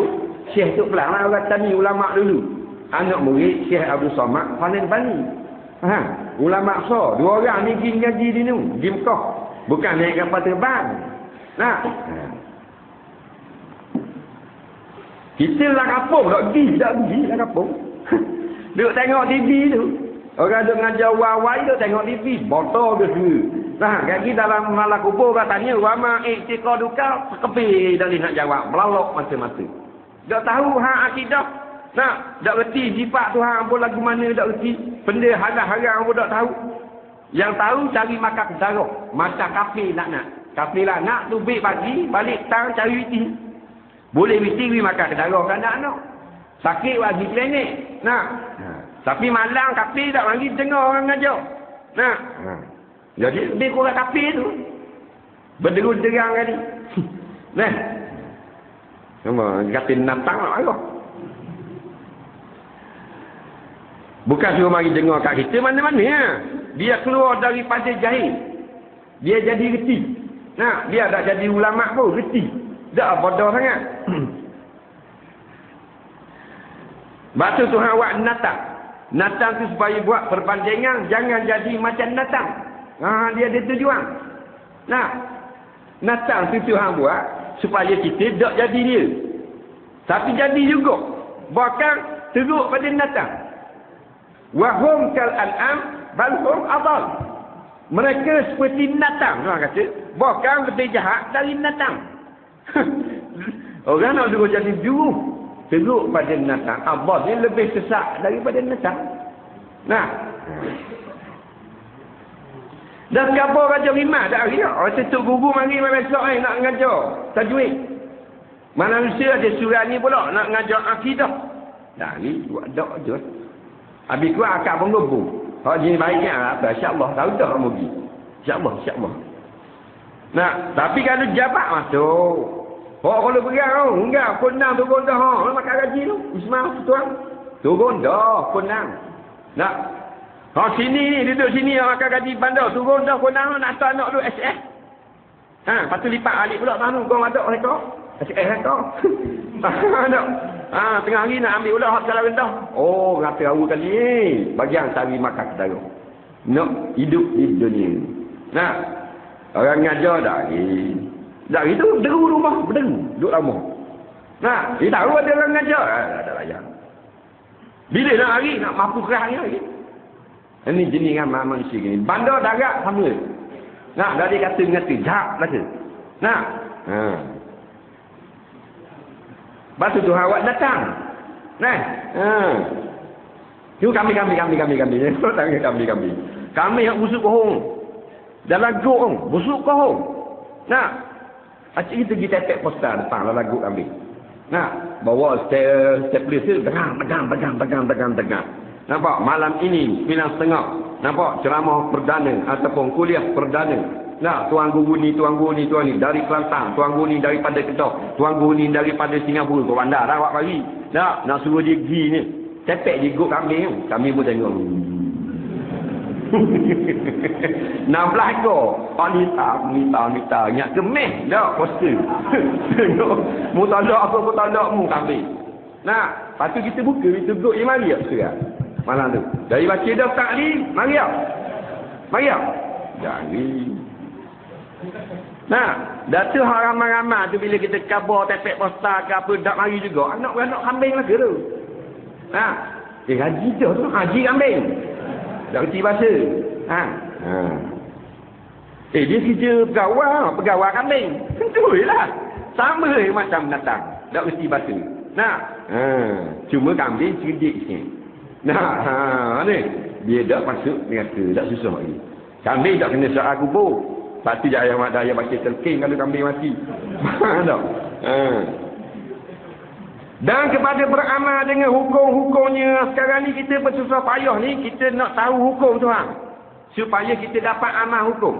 Syekh Tok Pelang lah orang tani ulama dulu. Anak murid Syekh Abdul Samad Palembani. Ulama besar. Dua orang ni pergi ngaji di Mekah. Bukan naik kapal terbang. Kita lah kampung, tak pergi lah kampung. Duduk tengok TV tu. Orang duduk ngajar wawai duduk tengok TV. Botol ke semua. Kaki dalam malah kubur katanya, wama iktiqah duka, kepi dari nak jawab. Melalok mata-mata. Tak tahu akidah. Tak reti sifat Tuhan pun lagu mana tak reti. Benda haram-haram pun tak tahu. Yang tahu cari makan darah. Macam kafir nak. Kafir lah nak tu baik pagi, balik tang cari witi. Boleh witi pergi makan darah kan anak. Sakit bagi klinik. Tapi malam kafir tak lagi dengar orang ngajar. Jadi lebih kurang kafir tu. Berderang tadi. Nama kata natang lah Allah. Bukan suruh mari dengar kat kita mana-mana. Dia keluar daripada jahil. Dia jadi reti. Dia tak jadi ulama pun reti. Tak bodoh sangat. Batu Tuhan buat natang. Natang tu supaya buat perbandingan. Jangan jadi macam natang. Dia ada tujuan. Natang tu Tuhan buat supaya kita tak jadi dia. Tapi jadi juga. Bahkan teruk pada natang. Wahum kal an'am balhum adal. Mereka seperti natang. Tuhan kata. Bahkan lebih jahat dari natang. Orang nak suruh jadi juru. Teruk pada natang. Abad ni lebih sesak daripada natang. Dan kabar Raja Rimah tak hari. Orang Tok Guru mari besok nak ngajar tajwid. Manusia ada surat ni pula nak ngajar akidah. Ni buat dak je. Habis kuat akak pun lubu. Hak jenis baiknya apa? InsyaAllah tahu dah kamu pergi. InsyaAllah. Tapi kalau jabat masuk. Kalau berang enggak kunang turun dah. Makan gaji tu. Ismail tuan. Turun dah kunang. Sini ni duduk sini makan gaji bandar. Turun dah kunang nak tak nak duduk SS. Lepas tu lipat alik pula tahu kau ada mereka. SS mereka. Tengah hari nak ambil pula hak skala rendah. Rata rawa kali ni. Bagian cari makan kedara. Nak hidup di dunia. Orang ngajar dah ni. Dah itu deru rumah, berderu. Duduk lama. Dia tahu ada orang ngajar. Ada layan. Bila nak hari, nak mampu kerahnya lagi. Ini jenis ramai manusia ni. Bandar darat sama. Dah dia kata-ngata. Jahat kata. Batu Tuhan awak datang. Itu kami. Kami yang busuk kohong. Dalam gok busuk kohong. Acik kita pergi tepek poster depan lagu kami. Bawa stapler tu pegang. Nampak malam ini 9:30. Nampak ceramah perdana ataupun kuliah perdana. Tuan guru ni dari Kelantan, tuan guru ni daripada Kedah, tuan guru ni daripada Singapura. Kau bandar dah awak pagi. Nak suruh dia pergi ni. Tepek je guk kami pun tengok. 16 ekor. Wanita. Ingat kemeh dah poster. Tengok. Mu tak ada apa pun tak ada mu kami. Lepas tu kita buka kita guk je mari sekarang. Malam tu. Dari baca dah taklim, mari. Jadi. Nah, dah tu hak ramai-ramai tu bila kita kabar tepek posta ke apa dak mari juga. Anak-anak kambing lagi tu. Nah, haji tu haji kambing. Dak reti bahasa. Ha. Dia kerja pegawai kambing. Tentulah. Sama macam binatang. Dak reti bahasa. Nah, cuma kambing cerdik sikit. Nah, ni dia dak masuk neraka, dak susah lagi. Kambing tak kena soal kubur. Pasti ayah mak daya baca telking kalau kambing mati. Faham tak? Dan kepada beramal dengan hukum-hukumnya. Sekarang ni kita bersusah payah ni, kita nak tahu hukum Tuhan. Supaya kita dapat amal hukum.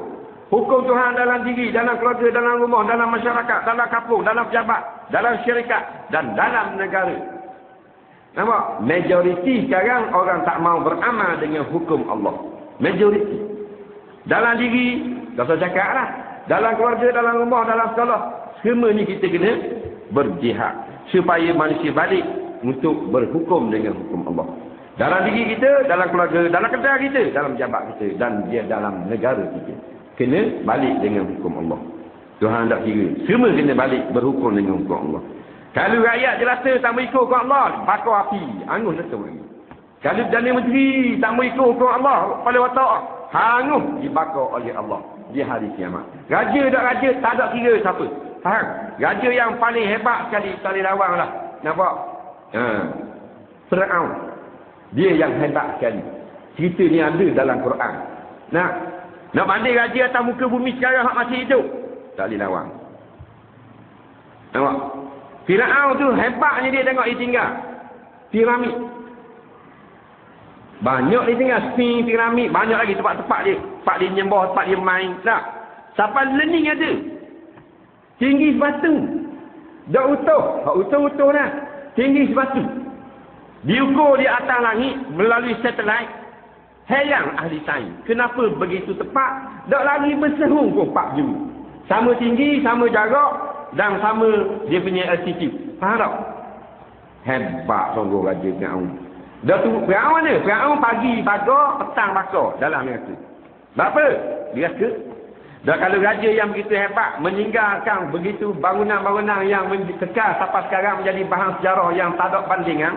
Hukum Tuhan dalam diri, dalam keluarga, dalam rumah, dalam masyarakat, dalam kampung, dalam pejabat, dalam syarikat dan dalam negara. Nampak? Majoriti sekarang orang tak mau beramal dengan hukum Allah. Majoriti. Dalam diri, tak usah cakap lah. Dalam keluarga, dalam rumah, dalam sekolah. Semua ni kita kena berjihad. Supaya manusia balik untuk berhukum dengan hukum Allah. Dalam diri kita, dalam keluarga, dalam kerja kita, dalam jabat kita. Dan dia dalam negara kita. Kena balik dengan hukum Allah. Tuhan tak kira. Semua kena balik berhukum dengan hukum Allah. Kalau rakyat jelata tak mau ikut hukum Allah, bakar api. Angus letup lagi. Kalau Perdana Menteri tak mau ikut hukum Allah, pada watak, hangus dibakar oleh Allah di hari kiamat. Raja tak raja, tak ada kira siapa. Faham? Raja yang paling hebat sekali, tali lawang lah. Nampak? Fir'aun. Dia yang hebat sekali. Cerita ni ada dalam Quran. Nak banding raja atas muka bumi sekarang hak masih hidup. Tali lawang. Nampak? Fir'aun tu hebatnya dia tengok dia tinggal piramid. Banyak dia tinggal sphinx, piramid, banyak lagi tempat-tempat dia. Tempat dia nyembah, tempat dia main. Tak? Sampai learning ada. Tinggi sebatu. Dah utuh. Utuh dah. Tinggi sebatu. Diukur di atas langit melalui satelit. Hayang ahli sains. Kenapa begitu tepat? Tak lagi bersehung pun 4 jam. Sama tinggi, sama jarak dan sama dia punya altitude. Faham tak? Hebat sungguh Raja Fir'aun. Dah tu Fir'aun mana? Fir'aun pagi bakar, petang bakar dalam neraka. Sebab apa? Neraka. Dan kalau raja yang begitu hebat meninggalkan begitu bangunan-bangunan yang kekal sampai sekarang menjadi bahan sejarah yang tak ada bandingan,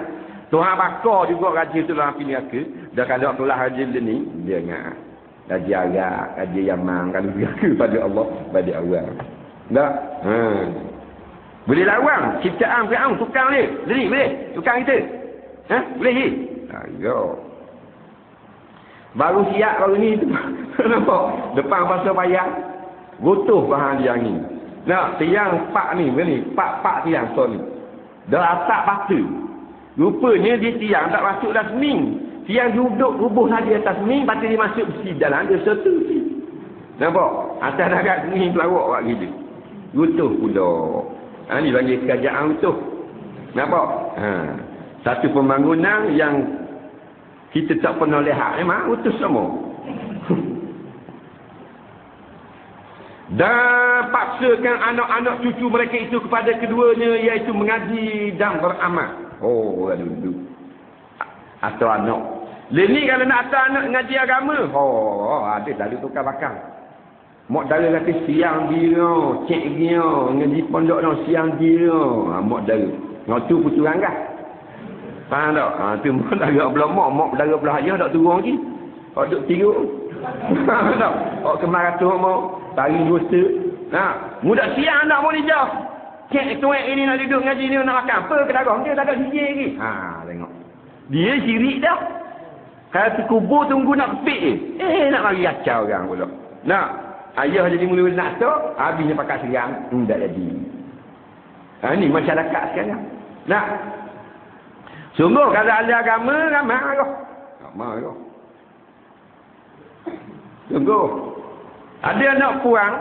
Tuhan bakar juga raja tu dalam api neraka. Dan kalau itulah raja ni, dia ingat Raja Arab, Raja Yaman, kalau neraka pada Allah, pada Allah. Tak? Boleh lawan ciptaan Fir'aun, tukang dia. Jadi boleh? Tukang kita. Boleh ni? Ya. Baru siap baru ni. Nampak? Depan pasal payah. Gotoh bahan dia ni. Nah, tiang pak ni. Pak tiang so ni. Dah atap batu. Rupanya dia tiang tak masuk dah seming. Tiang duduk rubuh saja atas seming. Lepas dia masuk besi dalam dia satu. Nampak? Atas darat seming pelawak buat gitu. Utuh pula. Ni panggil kerajaan utuh. Nampak? Satu pembangunan yang kita tak pernah lihat. Memang utuh semua. Dan paksakan anak-anak cucu mereka itu kepada keduanya, iaitu mengaji dan beramal. Oh, duduk. Atau anak. Ini kalau nak atau anak ngaji agama. Ada tak ada tukar bakang. Mak dara kata siang dia, cek dia, ngaji pondok dah siang dia. Mak dara. Ngotu putu ranggah. Faham tak? Tu mak dara belah mak dara belah ayah tak turun lagi. Kau duduk tidur. Faham tak? Kau kemar tu mau tarik dosa. Mudak siang nak mau dijauh. Cek tuek ini nak duduk ngaji ni nak makan apa ke darah dia tak ada sijil lagi. Tengok. Dia sirik dah. Kalau terkubur tunggu nak kepik nak mari kacau orang pula. Ayah jadi mula nak tok, habisnya pakai serang, tak jadi. Ni masyarakat sekarang. Sungguh kalau ahli agama ramai lah. Ramai lah. Sungguh. Ada anak puang,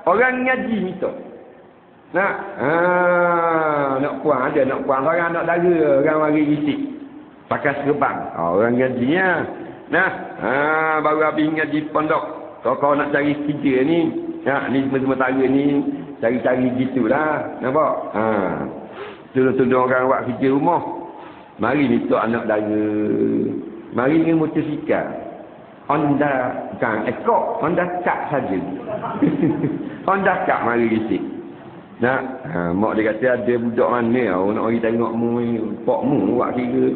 orang ngaji minta. Nak puang, ada nak puang. Orang anak dara, orang mari risik. Pakai serban. Orang ngajinya. Baru habis ngaji pondok. Kau nak cari kerja ni, ni sementara ni, cari-cari gitulah. Nampak? Tolong-tolong orang buat kerja rumah. Mari minta anak dara. Mari dengan motosikal. Honda, bukan ekor, Honda Cut saja. Orang dakak mari risik. Nak, mak dia kata ada budak mana nak pergi tengok mu, pak mu buat kira.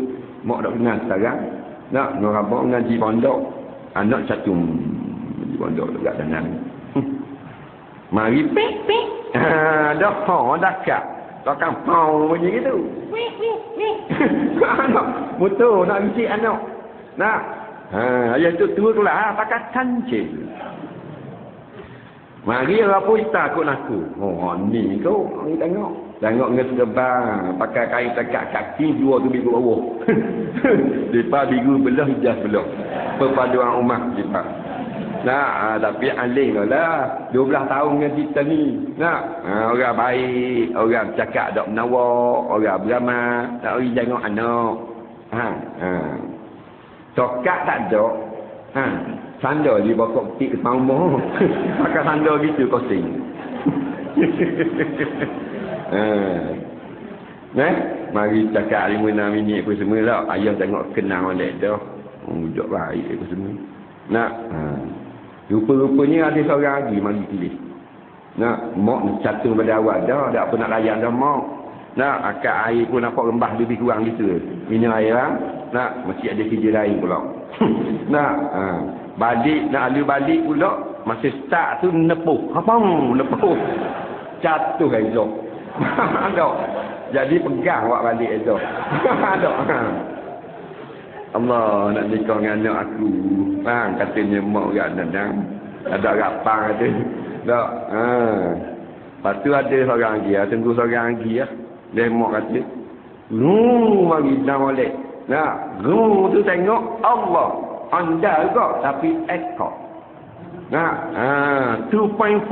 Mak tak kenal sekarang. Nak, orang abang ngaji pondok. Anak catum di pondok dekat dalam. Mari pek. Dah dakak. Takkan pau macam gitu. Anak motor nak risik anak. Nak. Ayah tu tua kelah pakai kancing. Mari orang pun takut aku. Ni kau ni tengok. Tengok dengan terbang pakai kain tekak kaki dua tu bigu bawah. Depa bigu belah hijaz belah. Perpaduan umat depa. Nah, tapi aling lah 12 tahun dengan kita ni. Nah, orang baik, orang cakap tak menawar, orang beramal, tak pergi tengok anak. Cokak tak ada. Sandal di bokok tik depan rumah. Pakai sandal gitu kosing. Mari cakap 5-6 minit apa semua lah. Ayah tengok kenal oleh dah. Budak baik apa semua. Nak, rupa-rupanya ada seorang lagi mari pilih. Nak, mak catur pada awal dah. Tak apa nak layan dah mak. Nak, akak air pun nampak rembah lebih kurang gitu. Minum air lah. Nak, masih ada kerja lain pula. Nak, balik, nak alur balik pula. Masa start tu nepuh. Nepuh. Jatuh esok. Ada. Jadi pegang awak balik esok. Ada. Allah nak nikah dengan anak aku. Katanya mak orang dadang. Ada rapang kata. Tak. Lepas tu ada seorang lagi. Tunggu seorang lagi. Dia mak kata. Mari dah molek. Nah, tu tengok Allah. Anda juga tapi ekor. Nah, 2.4.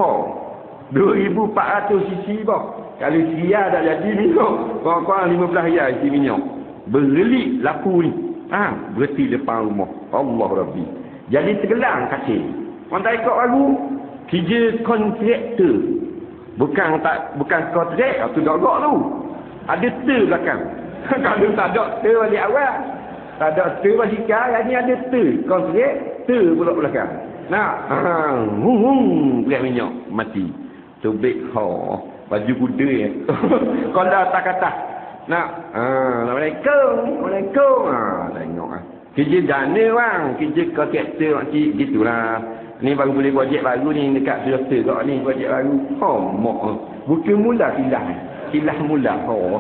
2,400 cc bah. Kalau sia dah jadi minyak. Kurang-kurang 15 riyal isi minyak. Bergelik lapu ni. Berhenti depan rumah. Allah Rabbi. Jadi tergelang katil. Orang tak ikut lagu. Kerja kontraktor. Bukan kontrak. Itu dogok tu. Ada ter belakang. Kalau tak ada ter balik awal. Tak ada ter balik sekarang. Ni ada ter. Kontrak. Ter pula belakang. Nak. Berat minyak. Mati. Tubik. Baju kuda ya. Kalau tak kata. Nak. Assalamualaikum. Tengok lah. Kerja dana bang. Kerja kontraktor makcik. Gitulah. Ni baru boleh projek baru ni. Dekat filter kat ni. Projek baru. Mak. Bukan mula silah. Silah mula.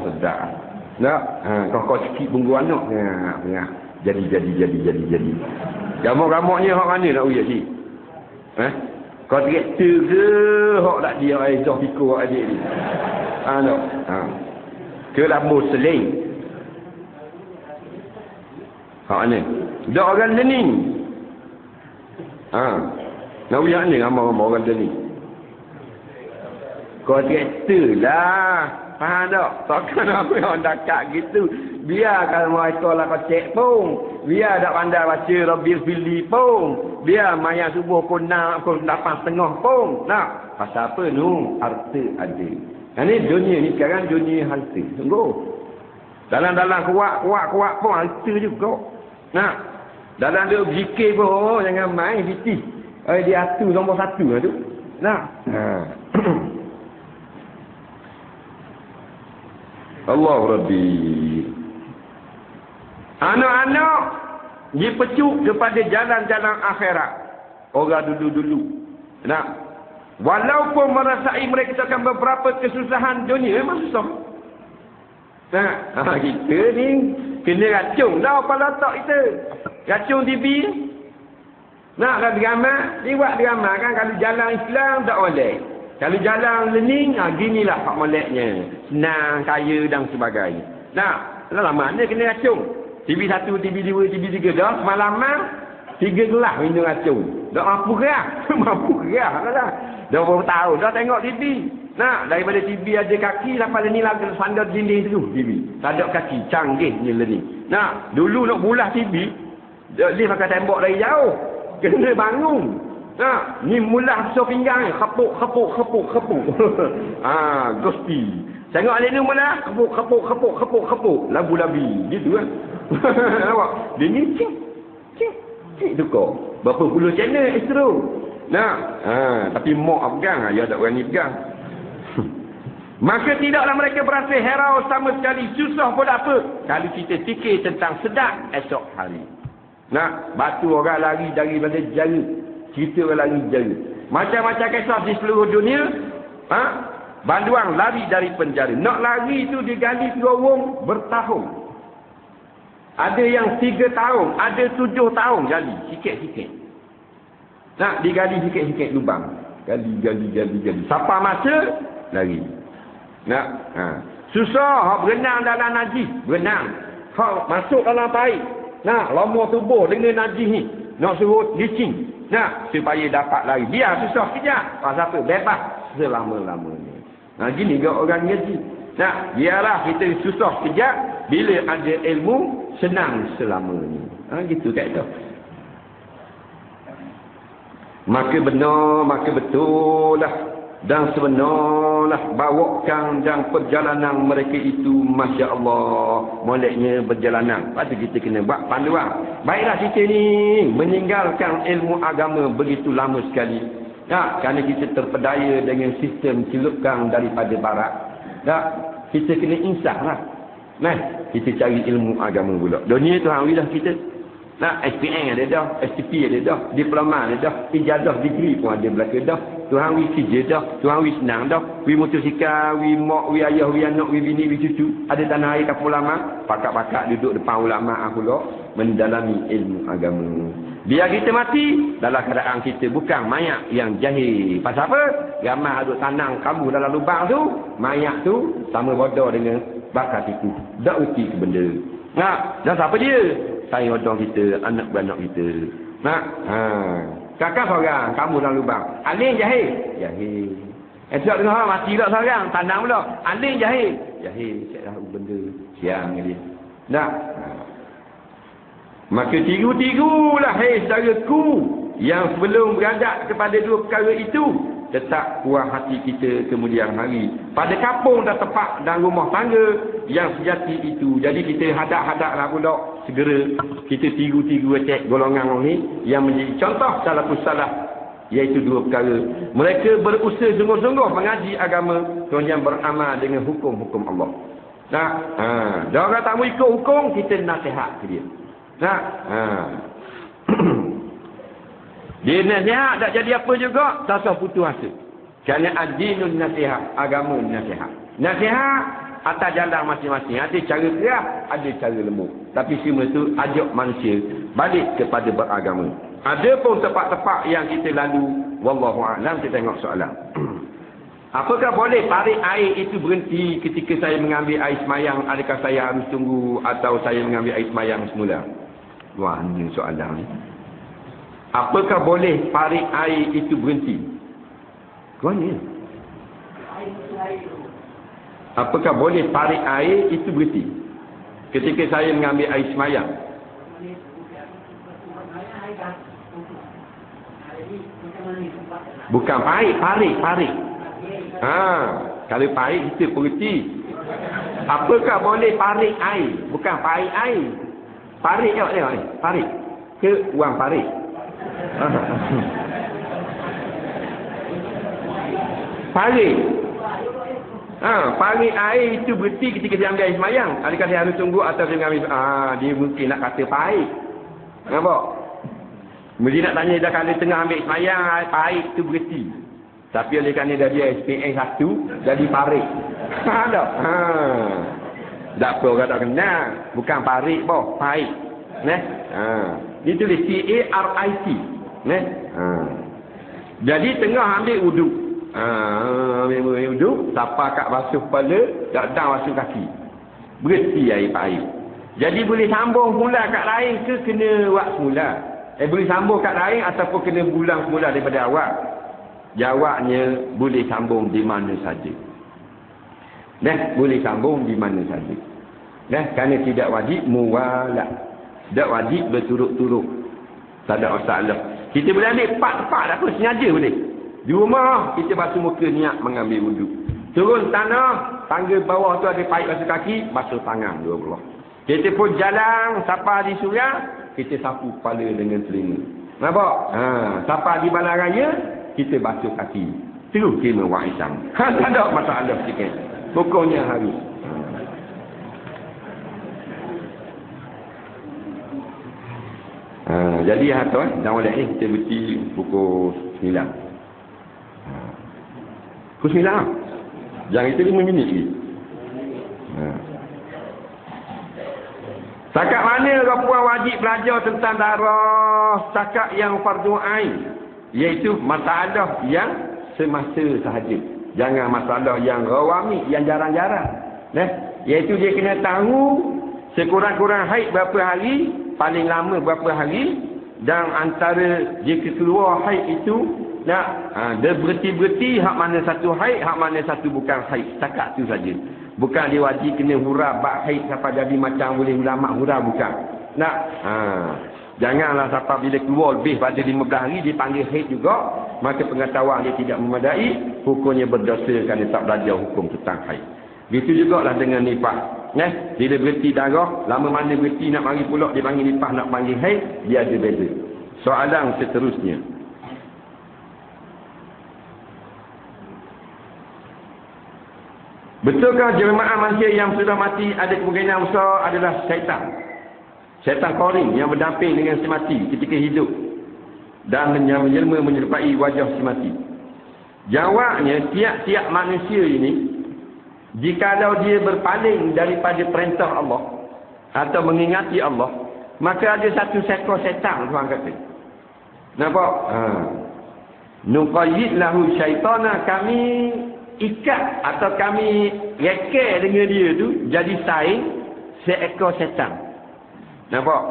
Sedap. Nak. Kau sikit bunggu anak. Jadi. Gamak-gamaknya orang mana nak uyak cik? Kontraktor ke? Hak tak dia jauh pikul adik ni. Tak. Ke lambu seling. Hak ni. Dak orang learning. Nak uyak ni ramai-ramai orang learning. Kontraktor lah. Faham tak? Takkan apa yang dekat gitu. Biar kalau mereka lah kau cek pun. Biar tak pandai baca Rabbil Fili pun. Biar mayat subuh pun 8.30 pun. Nak? Pasal apa nu? Harta ada. Ini dunia ni sekarang dunia harta. Sungguh. Dalam-dalam kuat pun harta juga. Nak? Dalam dia zikir pun jangan main fitih. Dia atu nombor 1 lah tu. Nak? Allah Rabbi. Anak-anak dipecuk kepada jalan-jalan akhirat. Orang dulu-dulu. Nak. Walaupun merasai mereka akan beberapa kesusahan dunia, memang susah. Nah, kita ni kena racun dah kepala otak kita. Racun TV. Nak kan drama, lewat drama kan kalau jalan Islam tak boleh. Kalau jalan learning, ginilah hak moleknya. Senang, kaya dan sebagainya. Nah, lama mana kena racun. TV 1, TV 2, TV 3 dah. Semalaman, 3 gelas minum racun. Dah mampu gerah. Mampu gerah lah. Dah berapa tahun dah tengok TV. Nah, daripada TV ada kaki, lepas ni lah sandar dinding tu TV. Tak ada kaki, canggih ni learning. Nah, dulu nak bulah TV, dia pakai tembok dari jauh. Kena bangun. Nah, ni mula so pinggang ni. Khapuk. Gosti. Tengok alik ni mula. Khapuk. Labu-labi. Gitu kan. Nampak? Dia ni cik tukar. Berapa puluh channel extra. Tapi mak pegang, dia tak berani pegang. Maka tidaklah mereka berasa herau sama sekali, susah pun apa kalau kita fikir tentang sedap esok hari. Batu orang lari daripada jara, cerita orang lari jara. Macam-macam kisah di seluruh dunia. Banduang lari dari penjara. Nak lari tu digali terowong bertahun. Ada yang 3 tahun, ada 7 tahun gali, sikit-sikit. Digali sikit-sikit lubang. Gali. Sampai masa lari. Susah berenang dalam najis, berenang. Masuk dalam air. Lama tubuh dengan najis ni. Nak suruh licin. Supaya dapat lari. Biar susah kejap. Pasal apa? Bebas selama-lamanya. Gini ke orang ngaji. Biarlah kita susah kejap. Bila ada ilmu, senang selamanya. Gitu kata. Maka benar, maka betul lah. Dan sebenarlah bawakan dan perjalanan mereka itu, Masya Allah, moleknya berjalanan. Lepas tu kita kena buat panduan. Baiklah kita ni meninggalkan ilmu agama begitu lama sekali. Kerana kita terpedaya dengan sistem celukan daripada barat. Kita kena insaf lah. Kita cari ilmu agama pula. Dunia tu alhamdulillah kita. SPM ada dah, STP ada dah, diploma ada dah, ijazah degree pun ada belaka dah. Tuhan wi kerja dah, Tuhan wi senang dah. Wi motosikal, wi mak, wi ayah, wi anak, wi bini, wi cucu. Ada tanah air kapal ulama, pakak-pakak duduk depan ulama pula mendalami ilmu agama. Biar kita mati dalam keadaan kita bukan mayat yang jahil. Pasal apa? Ramai duk tanang kamu dalam lubang tu, mayat tu sama bodoh dengan bakat itu. Tak uti ke benda. Dan siapa dia? Sayang odong kita, anak beranak kita. Kakak seorang, kamu dalam lubang. Aling jahil? Jahil. Tak dengar mati tak seorang, tanam pula. Aling jahil? Jahil. Saya tahu benda. Siang dia. Maka tiru-tirulah saudaraku yang sebelum beradab kepada 2 perkara itu, tetap puas hati kita kemudian hari. Pada kampung dah tepat dan rumah tangga yang sejati itu. Jadi kita hadap-hadaplah pula segera kita tiru-tiru cek golongan orang ni yang menjadi contoh salafus salaf, iaitu 2 perkara. Mereka berusaha sungguh-sungguh mengaji agama kemudian beramal dengan hukum-hukum Allah. Dia orang tak mau ikut hukum, kita nasihat ke dia. Dia nasihat tak jadi apa juga, tak usah putus asa. Kerana ad-dinun nasihat, agama nasihat. Nasihat atas jalan masing-masing. Ada cara keras, ada cara lembut. Tapi semua itu ajak manusia balik kepada beragama. Ada pun tempat-tempat yang kita lalu, wallahu a'lam. Kita tengok soalan. Apakah boleh tarik air itu berhenti ketika saya mengambil air semayang? Adakah saya harus tunggu atau saya mengambil air semayang semula? Wah, ini soalan ni. Apakah boleh tarik air itu berhenti? Mana? Apakah boleh tarik air itu berhenti ketika saya mengambil air semayang? Bukan tarik. Kalau tarik kita berhenti. Apakah boleh tarik air? Bukan tarik air. Tarik tengok. Tarik. Ke uang tarik? Tarik. Tarik air itu berhenti ketika dia ambil air semayang. Adakah dia harus tunggu atau dia ambil? Dia mungkin nak kata tarik. Nampak? Mesti nak tanya dah kalau tengah ambil semayang, tarik itu berhenti. Tapi oleh kerana dia SPM 1, jadi tarik. Tak? Tak apa orang tak kenal. Bukan tarik boh, tarik. Dia tulis TARIT. Jadi tengah ambil wuduk. Ambil wuduk, siapa kat basuh kepala, tak datang basuh kaki. Berhenti air. Jadi boleh sambung pula kat lain ke kena buat semula? Boleh sambung kat lain ataupun kena bulang semula daripada awal? Jawabnya boleh sambung di mana saja. Boleh sambung di mana saja. Kerana tidak wajib muwalat. Tak wajib berturut-turut. Tak ada masalah. Kita boleh ambil part-part tak apa, sengaja boleh. Di rumah, kita basuh muka niat mengambil wuduk. Turun tanah, tangga bawah tu ada paip basuh kaki, basuh tangan dua belah. Kita pun jalan, sampai di surya, kita sapu kepala dengan telinga. Nampak? Sampai di Balan Raya, kita basuh kaki. Terus kena waisan. Tak ada masalah sikit. Pokoknya harus. Jadi jangan lihat ni kita berhenti pukul 9. Pukul 9 jangan itu 5 minit lagi. Setakat mana orang puan wajib belajar tentang darah setakat yang fardu ain, iaitu masalah yang semasa sahaja. Jangan masalah yang rawami, yang jarang-jarang. Iaitu dia kena tahu sekurang-kurang haid berapa hari, paling lama berapa hari, dan antara jika keluar haid itu dia berhenti-berhenti hak mana satu haid, hak mana satu bukan haid. Setakat tu saja. Bukan dia wajib kena huraf bab haid sampai jadi macam boleh ulama huraf, bukan. Janganlah sampai bila keluar lebih pada 15 hari dipanggil haid juga, maka pengetahuan dia tidak memadai, hukumnya berdosa kerana tak belajar hukum tentang haid. Begitu jugalah dengan nifas. Bila berhenti darah, lama mana berhenti nak mari pula dia panggil nifas, nak panggil haid, dia ada beza. Soalan seterusnya. Betulkah jemaah manusia yang sudah mati ada kemungkinan besar adalah syaitan? Syaitan qarin yang berdamping dengan si mati ketika hidup dan menjelma menyerupai wajah si mati. Jawabnya, tiap-tiap manusia ini, jikalau dia berpaling daripada perintah Allah atau mengingati Allah, maka ada satu seekor syaitan, Tuhan kata. Nampak? Nuqayyid lahu syaitana, kami ikat atau kami reka dengan dia tu jadi saing seekor syaitan. Nampak?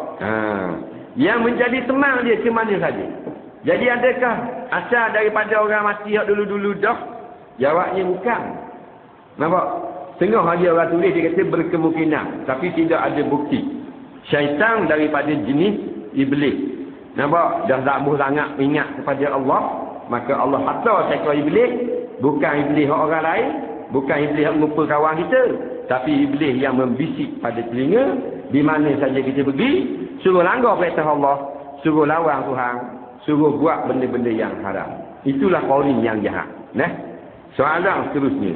Yang menjadi teman dia ke mana saja. Jadi adakah asal daripada orang mati yang dulu-dulu dah? Jawabnya bukan. Nampak? Tengah ada orang tulis dia kata berkemungkinan, tapi tidak ada bukti. Syaitan daripada jenis iblis. Nampak? Dah tak boleh sangat ingat kepada Allah, maka Allah hantar seekor iblis. Bukan iblis orang lain, bukan iblis yang merupa kawan kita, tapi iblis yang membisik pada telinga di mana saja kita pergi, suruh langgar perintah Allah, suruh lawan Tuhan, suruh buat benda-benda yang haram. Itulah qarin yang jahat. Soalan seterusnya.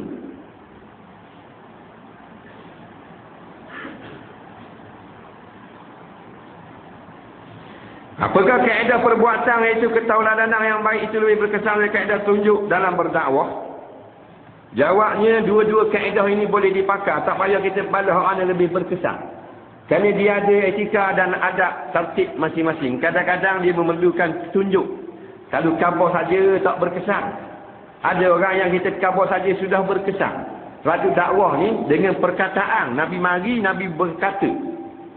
Apakah kaedah perbuatan iaitu ketauladanan yang baik itu lebih berkesan dari kaedah tunjuk dalam berdakwah? Jawabnya, dua-dua kaedah ini boleh dipakai. Tak payah kita bala hak mana lebih berkesan. Kerana dia ada etika dan adab tertib masing-masing. Kadang-kadang dia memerlukan tunjuk. Kalau khabar saja tak berkesan. Ada orang yang kita khabar saja sudah berkesan. Radu dakwah ni dengan perkataan. Nabi mari, Nabi berkata.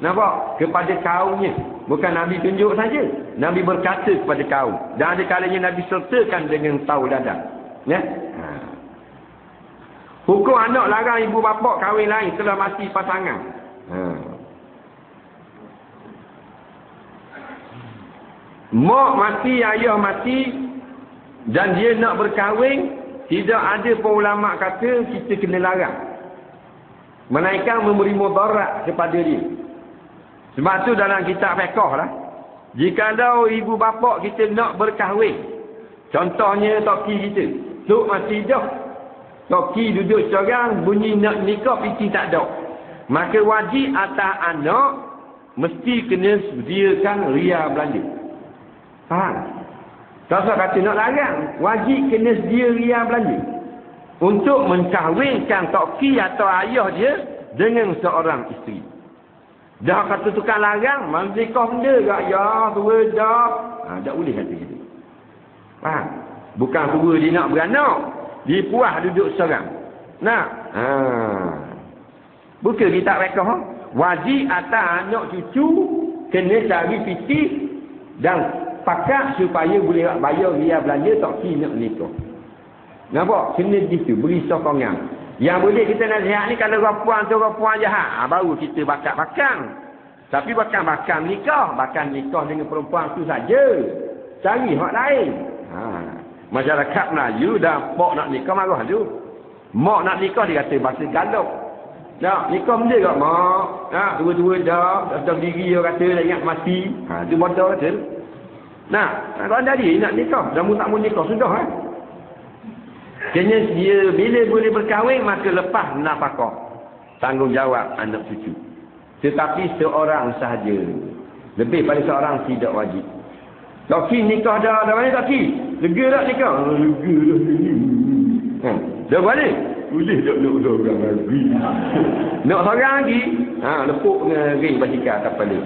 Nampak? Kepada kaumnya. Bukan Nabi tunjuk saja. Nabi berkata kepada kaum. Dan ada kalanya Nabi sertakan dengan tauladan. Hukum anak larang ibu bapa kahwin lain setelah mati pasangan. Mak mati, ayah mati dan dia nak berkahwin, tidak ada pun ulama kata kita kena larang. Melainkan memberi mudarat kepada dia. Sebab tu dalam kitab fiqh lah, jikalau ibu bapa kita nak berkahwin, contohnya toki kita, tok mati dah, toki duduk seorang, bunyi nak nikah piti tak ada, maka wajib atas anak mesti kena sediakan ria belanja. Faham? Tak usah kata nak larang, wajib kena sedia ria belanja untuk menkahwinkan toki atau ayah dia dengan seorang isteri. Dah kata tukang larang, nikah benda ke? Ya, tua dah. Tak boleh kata gitu. Faham? Bukan tua dia nak beranak. Dia puas duduk seorang. Bukan kita rekah. Wajib atas anak cucu kena cari piti dan pakat supaya boleh bayar dia belanja tak kena nak nikah. Nampak? Kena gitu. Beri sokongan. Yang boleh kita nasihat ni kalau orang puan jahat, baru kita bakang. Tapi bakang nikah. Bakang nikah dengan perempuan tu saja. Cari hak lain. Masyarakat Melayu dah pok nak nikah marah tu. Mak nak nikah dia kata bahasa galak. Nak nikah benda kat mak. Tua-tua dah. Dah diri dia kata dah ingat mati. Itu bodoh kata. Nah, kalau jadi nak nikah, dah tak mau nikah sudah kan. Kena dia bila boleh berkahwin maka lepas nafkah, tanggungjawab anak cucu. Tetapi seorang sahaja, lebih pada seorang tidak wajib. Laki nikah dah banyak laki. Lega tak nikah? Lega dah. Dah balik. Boleh tak nak seorang lagi? Nak seorang lagi? Lepuk dengan ring basikal atas kepala.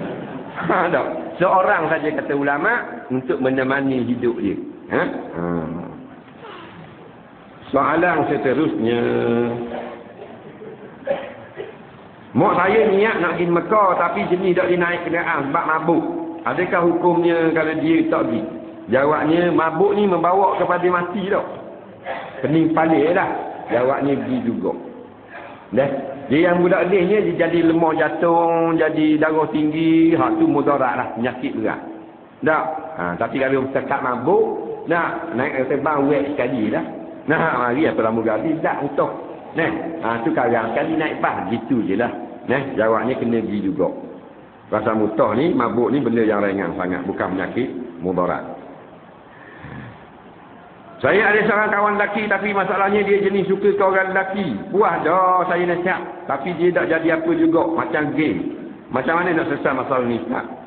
Tak. Seorang saja kata ulama untuk menemani hidup dia. Soalan seterusnya. Mak saya niat nak pergi Mekah tapi jenis tak boleh naik kenderaan sebab mabuk. Adakah hukumnya kalau dia tak pergi? Jawabnya, mabuk ni membawa kepada mati tau. Pening palik dah. Jawabnya pergi juga. Dah. Dia yang budak lehnya dia jadi lemah jantung, jadi darah tinggi, hak tu mudarat lah, penyakit berat. Tak. Tapi kalau cakap mabuk, nak naik terbang wet sekali dah. Mari apa lama kali tak utuh. Tu karang kali naik pas gitu je lah. Jawabnya kena pergi juga. Rasa mutah ni, mabuk ni benda yang ringan sangat, bukan penyakit mudarat. Saya ada seorang kawan lelaki tapi masalahnya dia jenis suka ke orang lelaki. Puas dah saya nasihat. Tapi dia tak jadi apa juga. Macam game. Macam mana nak selesai masalah ni?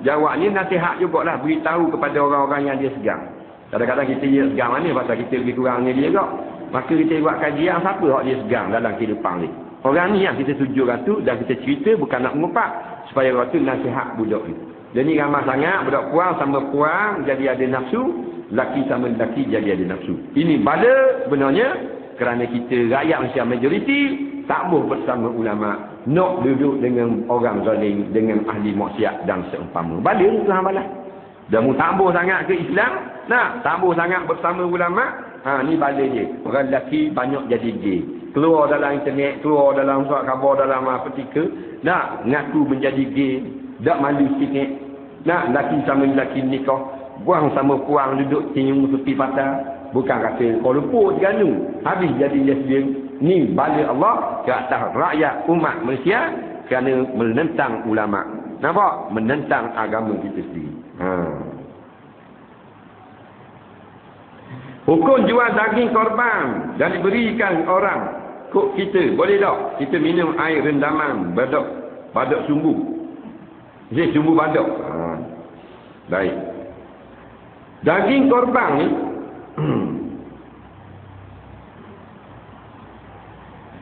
Jawabnya nasihat jugalah. Beritahu kepada orang-orang yang dia segang. Kadang-kadang kita dia segang mana pasal kita lebih kurangnya dia juga. Maka kita buat kajian siapa yang dia segang dalam kehidupan ni. Orang ni yang kita tunjukkan tu dan kita cerita bukan nak mengumpat. Supaya orang tu nasihat budak ni. Jadi ramah sangat budak puang sama puang jadi ada nafsu. Laki sama laki jadi ada nafsu. Ini bala sebenarnya kerana kita rakyat Malaysia majoriti tak boleh bersama ulama, nak duduk dengan orang zalim, dengan ahli maksiat dan seumpama. Bala ni Tuhan balas. Dah mu tambah sangat ke Islam, tambah sangat bersama ulama, ni bala dia. Orang lelaki banyak jadi gay. Keluar dalam internet, keluar dalam surat khabar, dalam petika, ngaku menjadi gay, tak malu sikit. Lelaki sama lelaki nikah. Buang sama puang duduk tiung tepi patah. Bukan kata kau luput ganu. Habis jadi lesbian. Ni bala Allah ke atas rakyat umat Malaysia kerana menentang ulama. Nampak? Menentang agama kita sendiri. Hukum jual daging korban dan diberikan orang kok kita. Boleh tak? Kita minum air rendaman badak sumbu. Jadi sumbu badak. Baik. Daging korban ni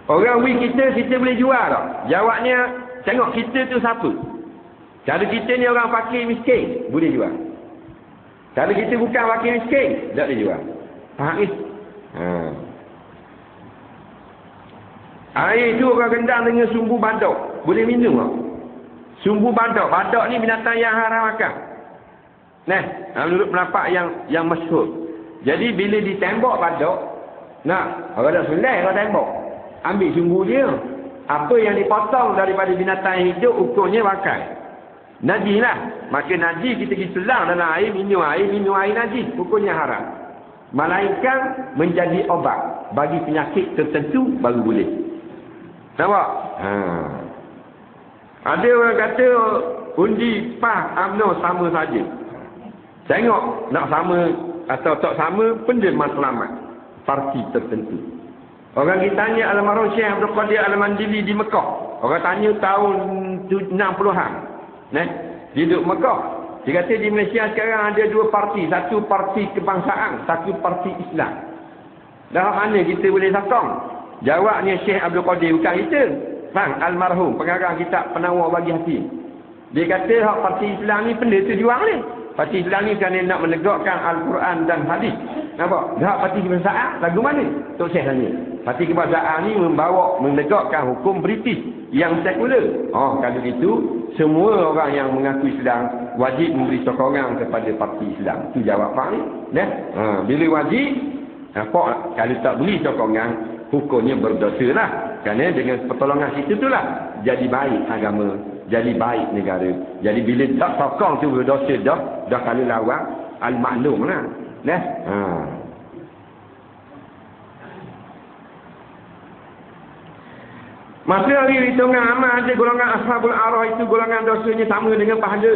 orang kita boleh jual tak? Jawabnya, tengok kita tu siapa. Kalau kita ni orang fakir miskin, boleh jual. Kalau kita bukan fakir miskin, tak boleh jual. Faham ni? Air tu orang gendang dengan sumbu badak, boleh minum tak? Sumbu badak ni binatang yang haram makan. Menurut pendapat yang masyhur. Jadi bila ditembak badak, orang dah selai kalau tembak. Ambil sumbu dia. Apa yang dipotong daripada binatang yang hidup, ukurnya pakai. Najis lah. Maka najis kita pergi selang dalam air, minum air najis. Ukurnya haram. Melainkan menjadi obat. Bagi penyakit tertentu, baru boleh. Nampak? Ada orang kata, undi PAS, UMNO sama saja. Tengok nak sama atau tak sama benda matlamat parti tertentu. Orang kita tanya almarhum Syekh Abdul Qadir Al-Mandili di Mekah. Orang tanya tahun 60-an. Hidup Mekah. Dia kata di Malaysia sekarang ada dua parti, satu parti kebangsaan, satu parti Islam. Dalam mana kita boleh sokong? Jawabnya Syekh Abdul Qadir bukan kita. Almarhum pengarang kitab Penawar Bagi Hati. Dia kata hak parti Islam ni benda tu jual ni. Parti Islam ni kerana nak menegakkan Al-Quran dan Hadis. Nampak? Dah parti kebangsaan lagu mana? Tok Syekh tanya. Parti kebangsaan ni menegakkan hukum British yang sekular. Kalau itu semua orang yang mengaku Islam wajib memberi sokongan kepada parti Islam. Itu jawab Pak ni. Bila wajib, nampak? Kalau tak beri sokongan, hukumnya berdosa lah. Kerana dengan pertolongan situ itulah jadi baik agama, jadi baik negara. Jadi bila tak sokong tu berdosa dah kalau lawan al-maklum lah. Masa hari hitungan amal ada golongan ashabul arah itu golongan dosanya sama dengan pahala.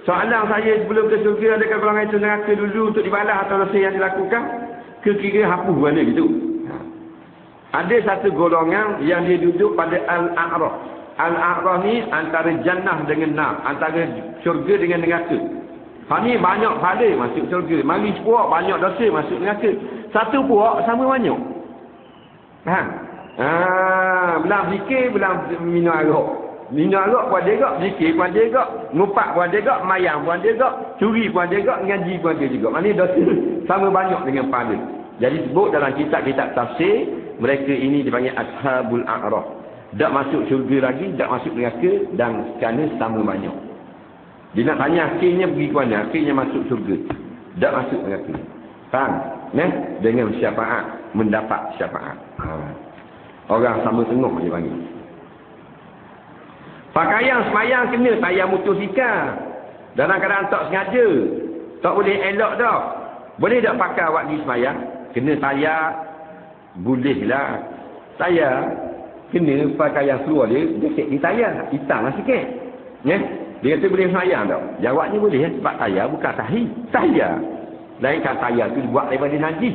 Soalan saya sebelum ke syurga, adakah golongan itu neraka dulu untuk dibalas atas dosa yang dilakukan? Kira-kira hapus mana gitu. Ada satu golongan yang dia duduk pada Al-A'raf. Al-A'raf ni antara jannah dengan nar, antara syurga dengan neraka. Ni banyak pada masuk syurga. Mari puak banyak dosa masuk neraka. Satu puak sama banyak. Faham? Belang zikir, belang minum arak. Minum arak pun ada gak, zikir pun ada gak, ngupak pun ada gak, mayang pun ada gak, curi pun ada gak, ngaji pun ada juga. Maknanya dosa sama banyak dengan pahala. Jadi sebut dalam kitab-kitab tafsir, mereka ini dipanggil Ashabul A'raf. Tak masuk syurga lagi, tak masuk neraka, dan kerana sama banyak. Dia nak tanya akhirnya pergi ke mana? Akhirnya masuk syurga. Tak masuk neraka. Faham? Dengan syafaat, mendapat syafaat. Orang sama tengok dia panggil. Pakaian semayang kena tayar motosikal. Dalam keadaan tak sengaja. Tak boleh elok dah. Boleh tak pakai awak di semayang? Kena tayar. Bolehlah. Tayar. Kena pakaian seluar dia. Dia di tayar. Hitam lah sikit. Ya? Dia kata boleh semayang tak? Jawabnya boleh. Sebab tayar bukan tahi. Tayar. Lain kan tayar tu buat daripada najis.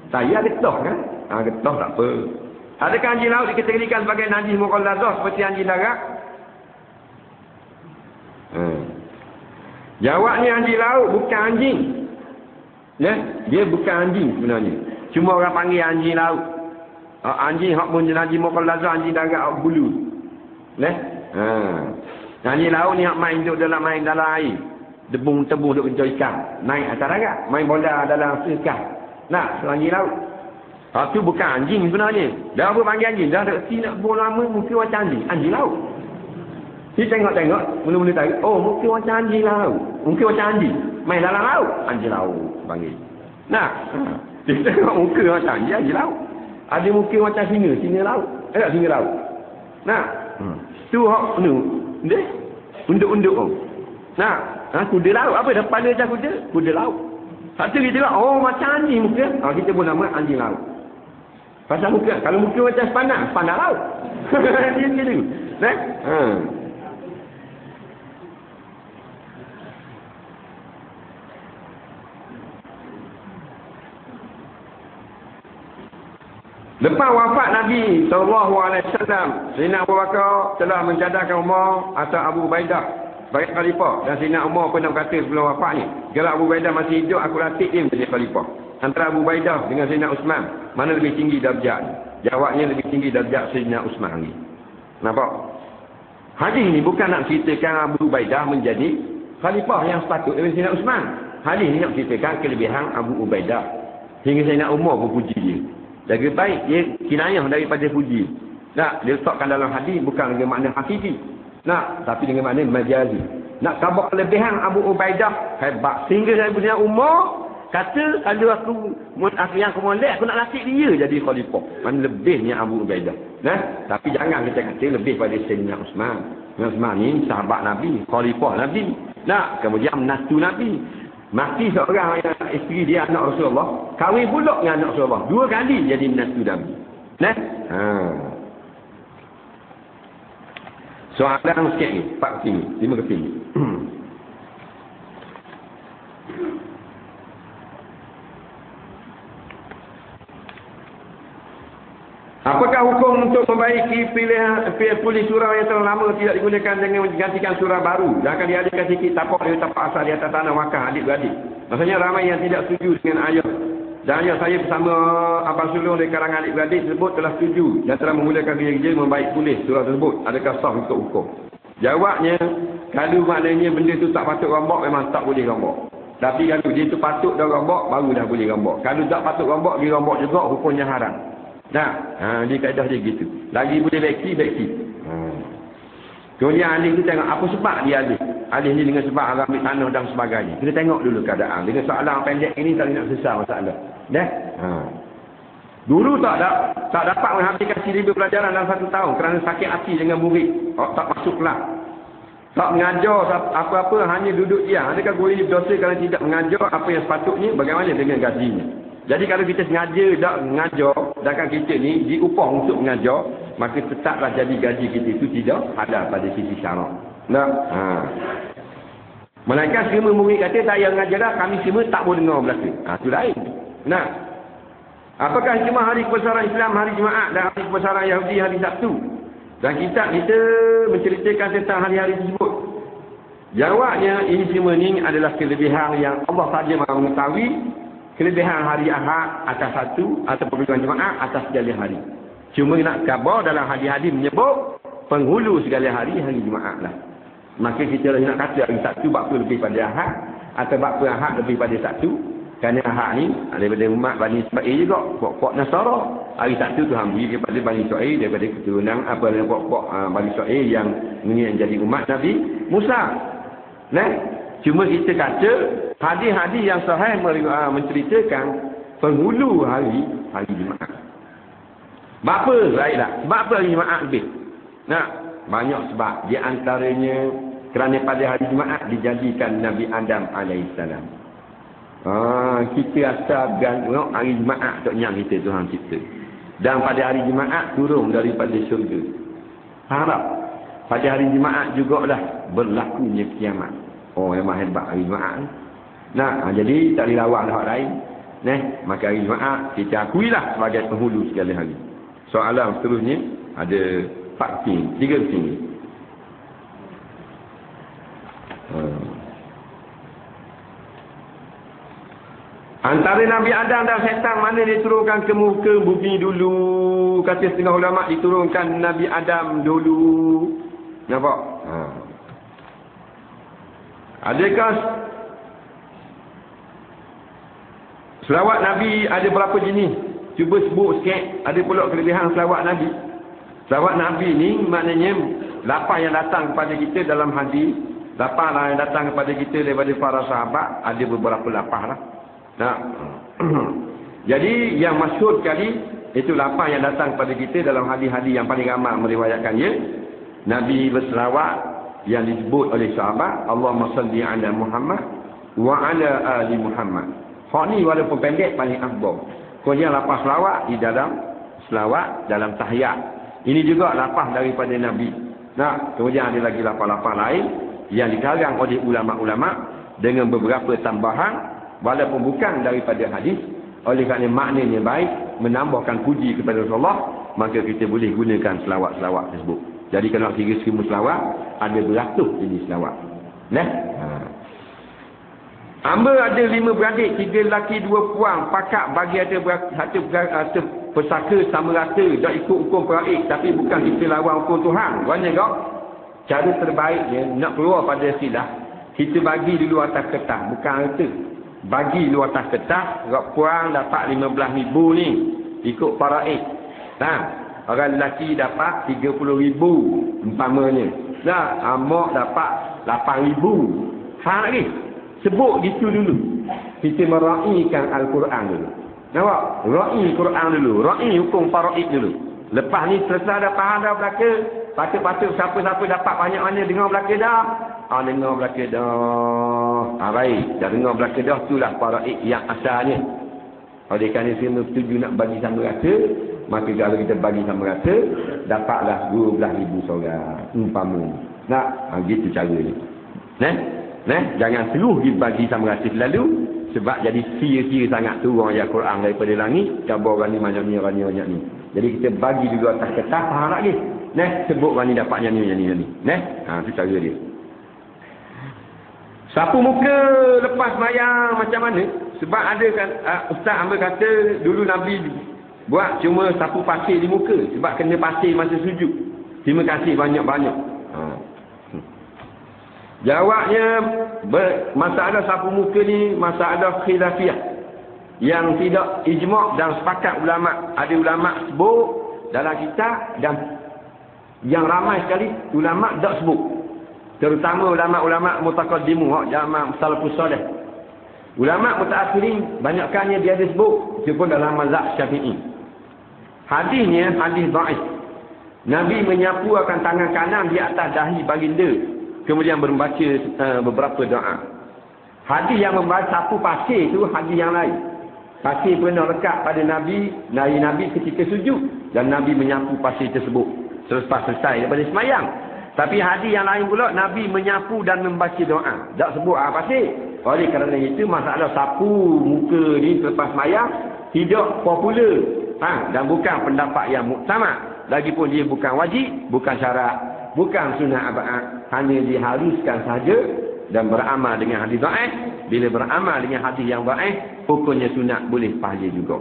Tayar getah kan? Getah tak apa. Adakah anjing laut dikategorikan sebagai najis mughalladah seperti anjing darat? Jawabnya anjing laut bukan anjing. Ya, dia bukan anjing sebenarnya. Cuma orang panggil anjing laut. Anjing hak pun najis mughalladah, anjing darat hak bulu. Ya. Anjing laut ni hak main duduk dalam air. Tebung-tebung duk kencur ikan. Naik atas darat, main bola dalam ikan. Nah, anjing laut. Tu bukan anjing sebenarnya. Dah apa panggil anjing? Dah tak reti nak buang lama, muka macam anjing. Anjing laut. Dia tengok-tengok, mula-mula tahu. Oh, muka macam anjing laut. Muka macam anjing. Main dalam laut. Anjing laut panggil. Nah, dia tengok muka macam anjing laut. Ada muka macam singa laut. Tak singa laut. Nah, tu hak ni. Dia unduk-unduk tu. Nah, kuda laut. Apa dah kepala macam kuda? Kuda laut. Satu kita tengok, oh macam anjing muka. Kita pun nama anjing laut. Pasal muka. Kalau muka macam pandang laut. Dia gitu. Nah. Lepas wafat Nabi SAW, Sayyidina Abu Bakar telah mencadangkan Umar atau Abu Ubaidah sebagai khalifah. Dan Sayyidina Umar pernah berkata sebelum wafat ni, kalau Abu Ubaidah masih hidup, aku latih dia menjadi khalifah. Antara Abu Ubaidah dengan Sayyidina Uthman, mana lebih tinggi darjat? Jawabnya lebih tinggi darjat Sayyidina Uthman ni. Nampak? Hadis ni bukan nak ceritakan Abu Ubaidah menjadi khalifah yang sepatut daripada Sayyidina Uthman. Hadis ni nak ceritakan kelebihan Abu Ubaidah. Hingga Sayyidina Umar pun puji dia. Jaga baik, dia kinayah daripada puji. Nak, dia letakkan dalam hadis bukan dengan makna hakiki. Nak, tapi dengan makna majazi. Nak khabar kelebihan Abu Ubaidah hebat. Sehingga saya punya Umar kata, kalau aku yang aku molek, aku nak latih dia jadi khalifah. Mana lebihnya Abu Ubaidah. Nah, tapi jangan kita kata lebih pada Sayyidina Uthman. Uthman ni sahabat Nabi, khalifah Nabi. Nah, kemudian menantu Nabi. Mati seorang yang isteri dia anak Rasulullah, kahwin pula dengan anak Rasulullah. 2 kali jadi menantu Nabi. Nah. Soalan sikit ni, 4 ke sini, 5 ke sini. Apakah hukum untuk membaiki polis surau yang telah lama tidak digunakan dengan menggantikan surau baru dan akan diadakan sikit tapak dari tapak asal di atas tanah wakaf adik-beradik? Maksudnya ramai yang tidak setuju dengan ayat. Dan ayat saya bersama Abang Sulung dari kalangan adik-beradik tersebut telah setuju dan telah memulakan kerja membaik polis surau tersebut. Adakah sah untuk hukum? Jawabnya, kalau maknanya benda tu tak patut rombak, memang tak boleh rombak. Tapi kalau dia tu patut dah rombak, baru dah boleh rombak. Kalau tak patut rombak, dia rombak juga, hukumnya haram. Nah, dia kaedah dia gitu. Lagi boleh beki. Kemudian alih tu tengok apa sebab dia alih. Alih ni dengan sebab Allah ambil tanah dan sebagainya. Kita tengok dulu keadaan. Dengan soalan pendek ini tak nak susah masalah. Dah? Dulu tak dapat menghabiskan 1,000 pelajaran dalam 1 tahun kerana sakit hati dengan murid. Tak masuk kelas. Tak mengajar apa-apa, hanya duduk diam. Adakah guru ini berdosa kerana tidak mengajar apa yang sepatutnya? Bagaimana dengan gajinya? Jadi kalau kita sengaja tak mengajar, sedangkan kita ni diupah untuk mengajar, maka tetaplah jadi gaji kita itu tidak ada pada sisi syarak. Nah, Melainkan semua murid kata tak payah mengajar dah, kami semua tak boleh dengar belaka. Itu lain. Nah, apakah cuma hari kebesaran Islam, hari Jumaat dan hari kebesaran Yahudi, hari Sabtu? Dan kitab kita menceritakan tentang hari-hari tersebut. Jawabnya, ini semua ni adalah kelebihan yang Allah saja mahu mengetahui. Kelebihan hari Ahad atas satu atau perbuatan Jumaat atas segala hari. Cuma nak khabar dalam hadis-hadis menyebut penghulu segala hari Jumaat lah. Maka kita nak kata hari Sabtu bakpa lebih pada Ahad atau bakpa Ahad lebih pada Sabtu. Kerana Ahad ni daripada umat Bani Israel juga, pokok Nasara. Hari Sabtu tu hambui daripada Bani Israel, daripada keturunan pokok Bani Israel yang menjadi umat Nabi Musa. Nah, cuma kita kata hadis-hadis yang sahih menceritakan penghulu hari Jumaat. Bapa baiklah. Sebab apa hari Jumaat lebih? Nah, banyak sebab. Di antaranya kerana pada hari Jumaat dijadikan Nabi Adam alaihissalam. Kita asal gantung hari Jumaat untuk nyang kita Tuhan cipta. Dan pada hari Jumaat turun daripada syurga. Harap pada hari Jumaat jugalah berlakunya kiamat. Memang hebat hari Jumaat. Nah, jadi tak boleh lawan hak lain. Maka hari Jumaat kita akuilah sebagai penghulu segala hari. Soalan seterusnya ada 4 ting, 3 ting. Antara Nabi Adam dan setan mana diturunkan ke muka bumi dulu? Kata setengah ulama diturunkan Nabi Adam dulu. Nampak? Adakah selawat Nabi ada berapa jenis? Cuba sebut sikit. Ada pula kelebihan selawat Nabi. Selawat Nabi ni maknanya lapang yang datang kepada kita dalam hadis. Lapang yang datang kepada kita daripada para sahabat. Ada beberapa lapang lah. Nah. Jadi yang masyhur sekali itu lapang yang datang kepada kita dalam hadis-hadis yang paling ramai meriwayatkannya. Nabi berselawat yang disebut oleh sahabat, Allahumma salli ala Muhammad wa ala ali Muhammad. Hak ni walaupun pendek paling afdal. Kemudian lapang selawat di dalam selawat dalam tahiyat. Ini juga lapang daripada Nabi. Nah, kemudian ada lagi lapang-lapang lain yang dikarang oleh ulama-ulama dengan beberapa tambahan walaupun bukan daripada hadis. Oleh kerana maknanya baik, menambahkan puji kepada Rasulullah, maka kita boleh gunakan selawat-selawat tersebut. Jadi kalau nak kira semua selawat, ada beratus jenis selawat. Hamba ada 5 beradik, 3 lelaki 2 puang. Pakak bagi ada satu pesaka sama rata. Tak ikut hukum peraik. Tapi bukan kita lawan hukum Tuhan. Banyak kau. Cara terbaiknya nak keluar pada silah. Kita bagi dulu atas kertas. Bukan harta. Bagi dulu atas kertas. Rok puang dapat 15,000 ni. Ikut peraik. Orang lelaki dapat 30,000. Umpamanya. Amak dapat 8,000. Faham lagi? Sebut gitu dulu. Kita meraihkan Al-Quran dulu. Nampak? Raih Quran dulu. Raih hukum faraid dulu. Lepas ni selesai dah faham dah belaka. Patut-patut siapa-siapa dapat banyak mana dengar belaka dah. Dengar belaka dah. Baik. Dah dengar belaka dah. Itulah faraid yang asalnya. Oleh kerana semua setuju nak bagi sama rata. Maka kalau kita bagi sama rata. Dapatlah 12,000 seorang. Umpama. Gitu cara ni. Jangan seluruh dibagi sama rata selalu. Sebab jadi sia-sia sangat turun ayat Quran daripada langit. Cabar orang ni macam ni, orang ni banyak ni. Jadi kita bagi dulu atas kertas. Faham lagi? Sebut orang ni dapat yang ni. Itu cara dia. Sapu muka lepas mayang macam mana? Sebab ada kan Ustaz Amba kata dulu Nabi buat cuma sapu pasir di muka. Sebab kena pasir masa sujud. Terima kasih banyak-banyak. Jawabnya, masalah sapu muka ni masalah khilafiyah yang tidak ijma' dan sepakat ulama'. Ada ulama' sebut dalam kitab dan yang ramai sekali ulama' tak sebut. Terutama ulama' mutaqaddimu, ulama' salafus salih. Ulama' mutaakhirin banyakkannya dia ada sebut, walaupun dalam mazhab Syafi'i. Hadisnya hadis dhaif. Nabi menyapu akan tangan kanan di atas dahi baginda. Kemudian membaca beberapa doa. Hadis yang membaca sapu pasir itu hadis yang lain. Pasir pernah lekat pada Nabi ketika sujud. Dan Nabi menyapu pasir tersebut. Selesai daripada semayang. Tapi hadis yang lain pula, Nabi menyapu dan membaca doa. Tak sebut apa sih. Oleh kerana itu, masalah sapu muka ni selepas mayang tidak popular. Dan bukan pendapat yang muktamad. Lagipun dia bukan wajib, bukan syarat, bukan sunnah abad. Hanya diharuskan saja dan beramal dengan hadis dhaif. Bila beramal dengan hadis yang dhaif, hukumnya sunat boleh pahala juga.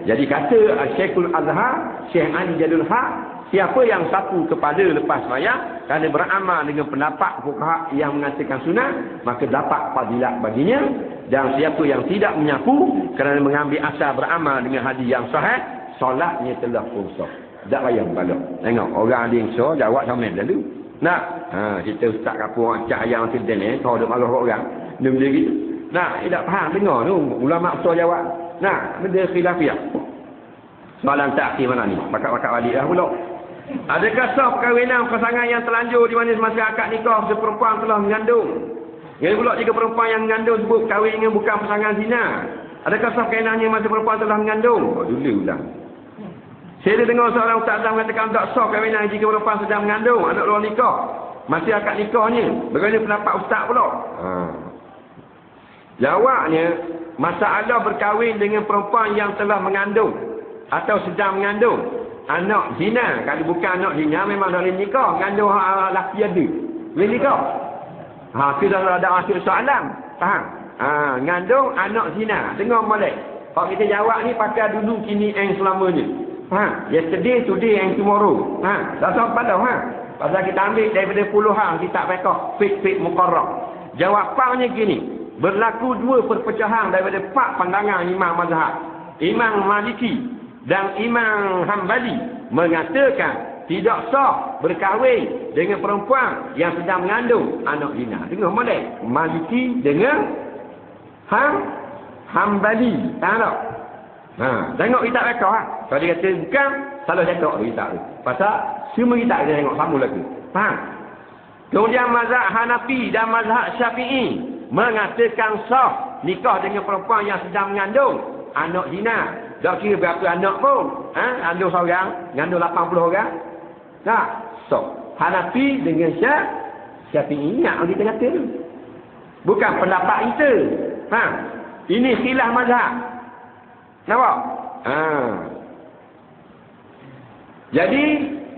Jadi kata Syekhul Azhar, Syekh Ali Jadul Haq, siapa yang sapu kepala lepas mayang kerana beramal dengan pendapat fuqaha yang mengatakan sunat, maka dapat fadilat baginya. Dan siapa yang tidak menyapu kerana mengambil asal beramal dengan hadis yang sahih, solatnya telah sah. Tak payah balik. Tengok orang ada yang sah, jawab sama lalu. Kita ustaz kapur cak yang sedang ni, kau dah malah orang dia gitu. Tak faham dengar tu ulama besar jawab. Benda khilafiyah. Soalan takhir mana ni? Bakat-bakat balik dah pula. Adakah sah perkahwinan pasangan yang terlanjur di mana semasa akad nikah seperempuan telah mengandung? Yang pula jika perempuan yang mengandung sebut kahwin dengan bukan pasangan zina, adakah sah perkahwinannya masa perempuan telah mengandung? Dulu ulang. Saya dengar seorang ustaz mengatakan tak sah perkahwinan jika perempuan sedang mengandung, anak luar nikah. Masih akad nikahnya. Bagaimana pendapat ustaz pula? Jawabnya, masalah berkahwin dengan perempuan yang telah mengandung atau sedang mengandung anak zina. Kalau bukan anak zina memang dah boleh nikah. Mengandung lelaki ada boleh nikah. Kita dah ada asyik soalan. Faham? Mengandung anak zina. Dengar molek. Kalau kita jawab ni pakai dulu kini and selamanya. Faham? Yesterday, today and tomorrow. Tak tahu pada. Pasal kita ambil daripada puluhan kitab fiqh muqarrar. Jawapannya gini. Berlaku dua perpecahan daripada 4 pandangan imam mazhab. Imam Maliki dan Imam Hambali mengatakan tidak sah berkahwin dengan perempuan yang sedang mengandung anak zina. Dengar molek. Maliki dengan Hambali. Tahu tak? Tengok kitab fiqh. Kalau dia kata bukan, salah cakap kitab tu. Pasal semua kitab dia tengok sama lagi. Faham? Kemudian mazhab Hanafi dan mazhab Syafi'i mengatakan sah nikah dengan perempuan yang sedang mengandung anak zina. Tak kira berapa anak pun. Mengandung seorang, mengandung 80 orang. Tak, sah. Hanafi dengan Syafi'i yang kita kata tu. Bukan pendapat kita. Faham? Ini khilaf mazhab. Nampak? Jadi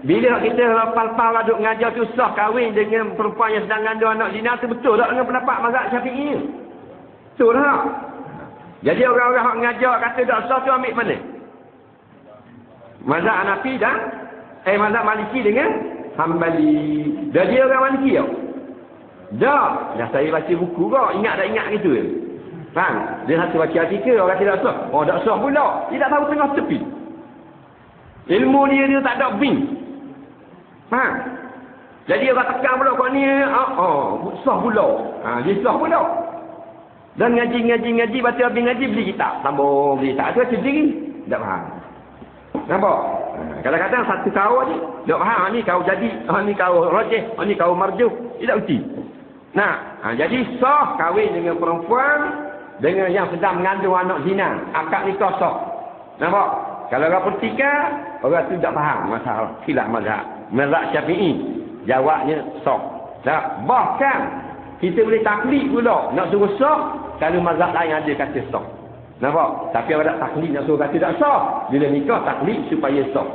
bila kita pal-pal duk ngajar tu sah kahwin dengan perempuan yang sedang mengandung anak zina tu betul tak dengan pendapat mazhab Syafi'i? Betul tak? Jadi orang-orang yang ngajar kata tak sah tu ambil mana? Mazhab Hanafi dan mazhab Maliki dengan Hambali. Dah dia orang Maliki tau? Dah. Dah saya baca buku kau. Ingat tak ingat gitu ke? Faham? Dia satu baca artikel orang kata tak sah. Tak sah pula. Dia tak tahu tengah tepi. Ilmu dia tak ada bing. Faham? Jadi orang tekan pula kau ni, sah pula. Dia sah pula. Dan ngaji, baca habis ngaji, beli kitab. Sambung beli kitab. Itu sendiri. Tak faham. Nampak? Kadang-kadang satu kau ni, tak faham. Ni kau jadi, ni kau rajih, ni kau marjuh. Dia tak uti. Jadi sah kahwin dengan perempuan dengan yang sedang mengandung anak zina. Akad nikah sah. Nampak? Kalau orang pertikah, orang tu tak faham masalah khilaf mazhab. Mazhab Syafi'i, jawabnya sah. Bahkan kita boleh taklid pula. Nak suruh sah, kalau mazhab lain ada kata sah. Nampak? Tapi orang tak taklid nak suruh kata tak sah. Bila nikah taklid supaya sah.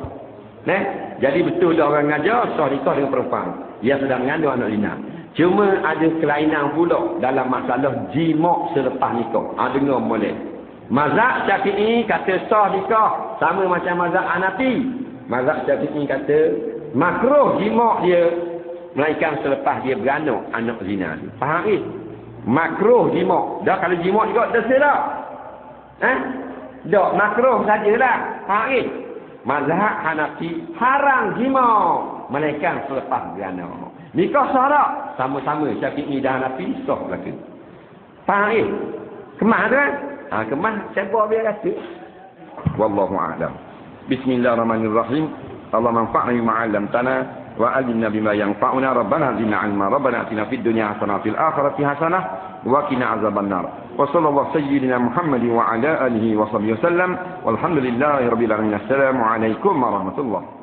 Jadi betul dah orang ngajar sah nikah dengan perempuan yang sedang mengandung anak zina. Cuma ada kelainan pula dalam masalah jima' selepas nikah. Dengar boleh. Mazhab Syafi'i kata sah nikah sama macam mazhab Hanafi. Mazhab Syafi'i kata makruh jima' dia melainkan selepas dia beranak anak zina. Faham ni? Makruh jima'. Dah kalau jima' juga dosa dah. Dak makruh sajalah. Faham ni? Mazhab Hanafi haram jima' melainkan selepas beranak. Nikah sah tak? Sama-sama Syafi'i dan Hanafi sah belaka. Faham ni? Kemah tu kan? Kemah siapa biar kata. Wallahu a'lam. Bismillahirrahmanirrahim. Allah manfa'na bima 'allamtana wa 'allimna bima yanfa'una. Rabbana zidna 'ilma. Rabbana atina fid dunya hasanah fil akhirati hasanah wa qina azabannar. Wa sallallahu sayyidina Muhammad wa ala alihi wa sahbihi wasallam. Walhamdulillahirabbil alamin. Assalamu alaikum warahmatullahi